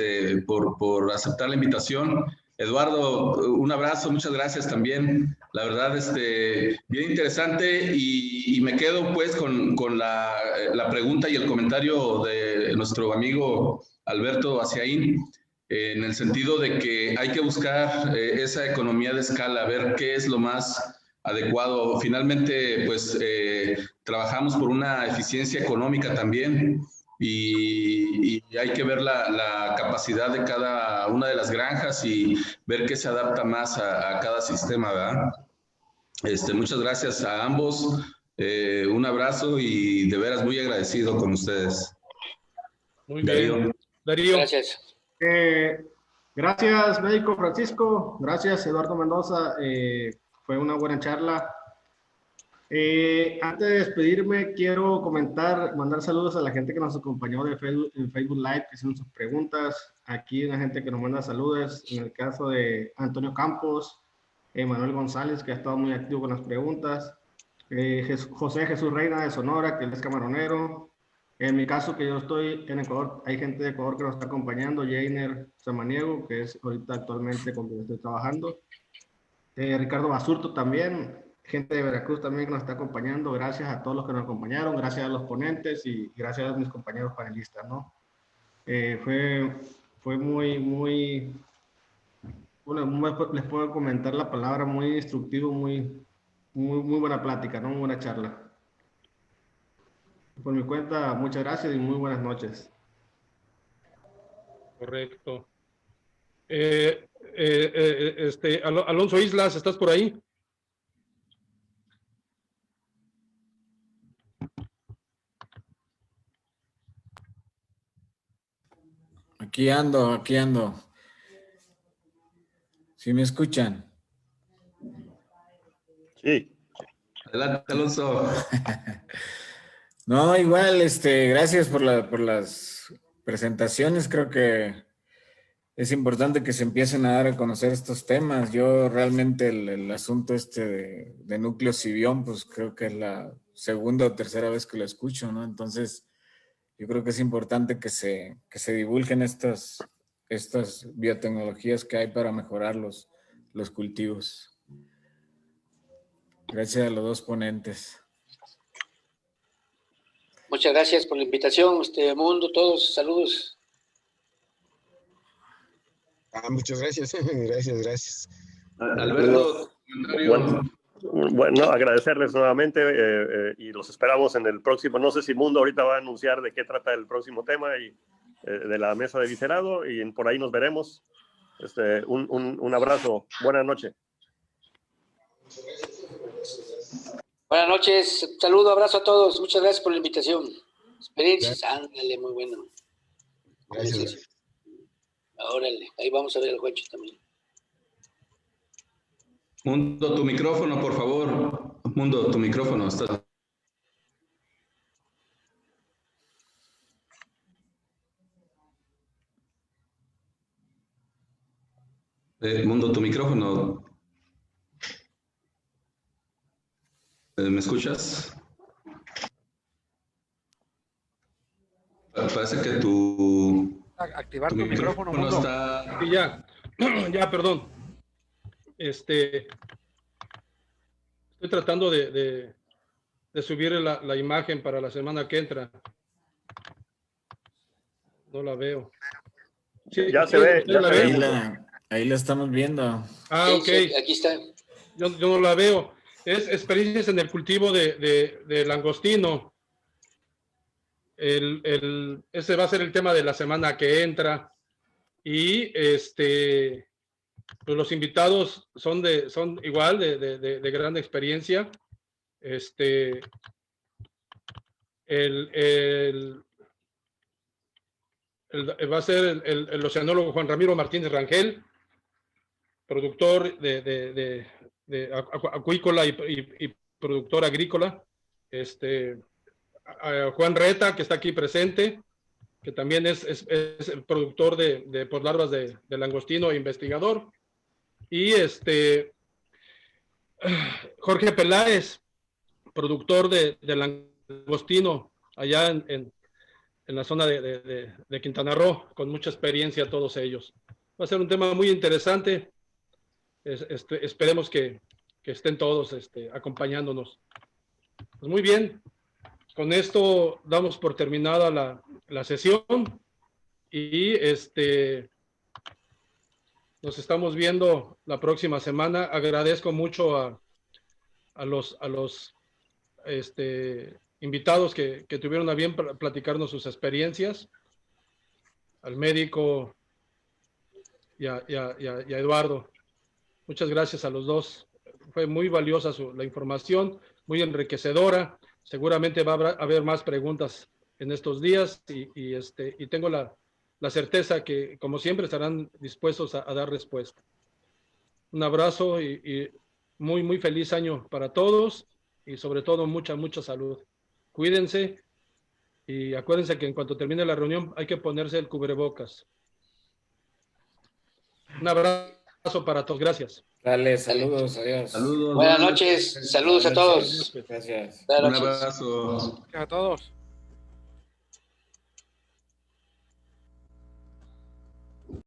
por aceptar la invitación. Eduardo, un abrazo, muchas gracias también. La verdad, bien interesante, y me quedo pues con la pregunta y el comentario de nuestro amigo Alberto Aciaín, en el sentido de que hay que buscar esa economía de escala, ver qué es lo más adecuado. Finalmente, pues trabajamos por una eficiencia económica también y hay que ver la capacidad de cada una de las granjas y ver qué se adapta más a cada sistema, ¿verdad? Muchas gracias a ambos, un abrazo y de veras muy agradecido con ustedes. Muy bien. Darío. Gracias. Gracias, médico Francisco. Gracias, Eduardo Mendoza. Fue una buena charla. Antes de despedirme, quiero mandar saludos a la gente que nos acompañó en Facebook Live, que hicieron sus preguntas. Aquí hay una gente que nos manda saludos. En el caso de Antonio Campos, Manuel González, que ha estado muy activo con las preguntas. José Jesús Reina de Sonora, que él es camaronero. En mi caso, que yo estoy en Ecuador, hay gente de Ecuador que nos está acompañando. Jainer Samaniego, que es ahorita actualmente con quien estoy trabajando. Ricardo Basurto también. Gente de Veracruz también que nos está acompañando. Gracias a todos los que nos acompañaron. Gracias a los ponentes y gracias a mis compañeros panelistas, ¿no? Fue muy... Bueno, les puedo comentar la palabra, muy instructivo, muy buena plática, ¿no? Muy buena charla. Por mi cuenta, muchas gracias y muy buenas noches. Correcto. Alonso Islas, ¿estás por ahí? Aquí ando. ¿Sí me escuchan? Sí. Adelante, Alonso. No, igual, gracias por las presentaciones. Creo que es importante que se empiecen a dar a conocer estos temas. Yo realmente el asunto de núcleo Cibión, pues creo que es la segunda o tercera vez que lo escucho, ¿no? Entonces, yo creo que es importante que se divulguen estas biotecnologías que hay para mejorar los cultivos. Gracias a los dos ponentes. Muchas gracias por la invitación, Mundo, todos, saludos. Muchas gracias, gracias. Alberto, bueno, agradecerles nuevamente y los esperamos en el próximo. No sé si Mundo ahorita va a anunciar de qué trata el próximo tema y de la mesa de viscerado y por ahí nos veremos. Un abrazo, buenas noches. Buenas noches, saludo, abrazo a todos, muchas gracias por la invitación. Experiencias, ándale, muy bueno. Gracias. Órale, ahí vamos a ver el Juancho también. Mundo, tu micrófono, por favor. Mundo, tu micrófono. Mundo, tu micrófono. ¿Me escuchas? Parece que Activar tu micrófono, Mundo. está... Sí, ya, perdón. Estoy tratando de subir la imagen para la semana que entra. No la veo. Sí, ya se ve. Ahí la estamos viendo. Ok. Sí, aquí está. Yo no la veo. Es experiencias en el cultivo de langostino. Ese va a ser el tema de la semana que entra. Y pues los invitados son igual de gran experiencia. Va a ser el oceanólogo Juan Ramiro Martínez Rangel, productor de acuícola y productor agrícola. Juan Reta, que está aquí presente, que también es el productor de poslarvas de langostino e investigador. Y Jorge Peláez, productor de langostino allá en la zona de Quintana Roo, con mucha experiencia todos ellos. Va a ser un tema muy interesante. Esperemos que estén todos acompañándonos. Pues muy bien, con esto damos por terminada la sesión y nos estamos viendo la próxima semana. Agradezco mucho a los invitados que tuvieron a bien platicarnos sus experiencias, al médico y a Eduardo. Muchas gracias a los dos. Fue muy valiosa la información, muy enriquecedora. Seguramente va a haber más preguntas en estos días y tengo la certeza que, como siempre, estarán dispuestos a dar respuesta. Un abrazo y muy, muy feliz año para todos y sobre todo mucha, mucha salud. Cuídense y acuérdense que en cuanto termine la reunión hay que ponerse el cubrebocas. Un abrazo para todos. Gracias. Dale, saludos, adiós. Saludos. Buenas noches, saludos a todos. Gracias. Buenas Un noches. abrazo. A todos.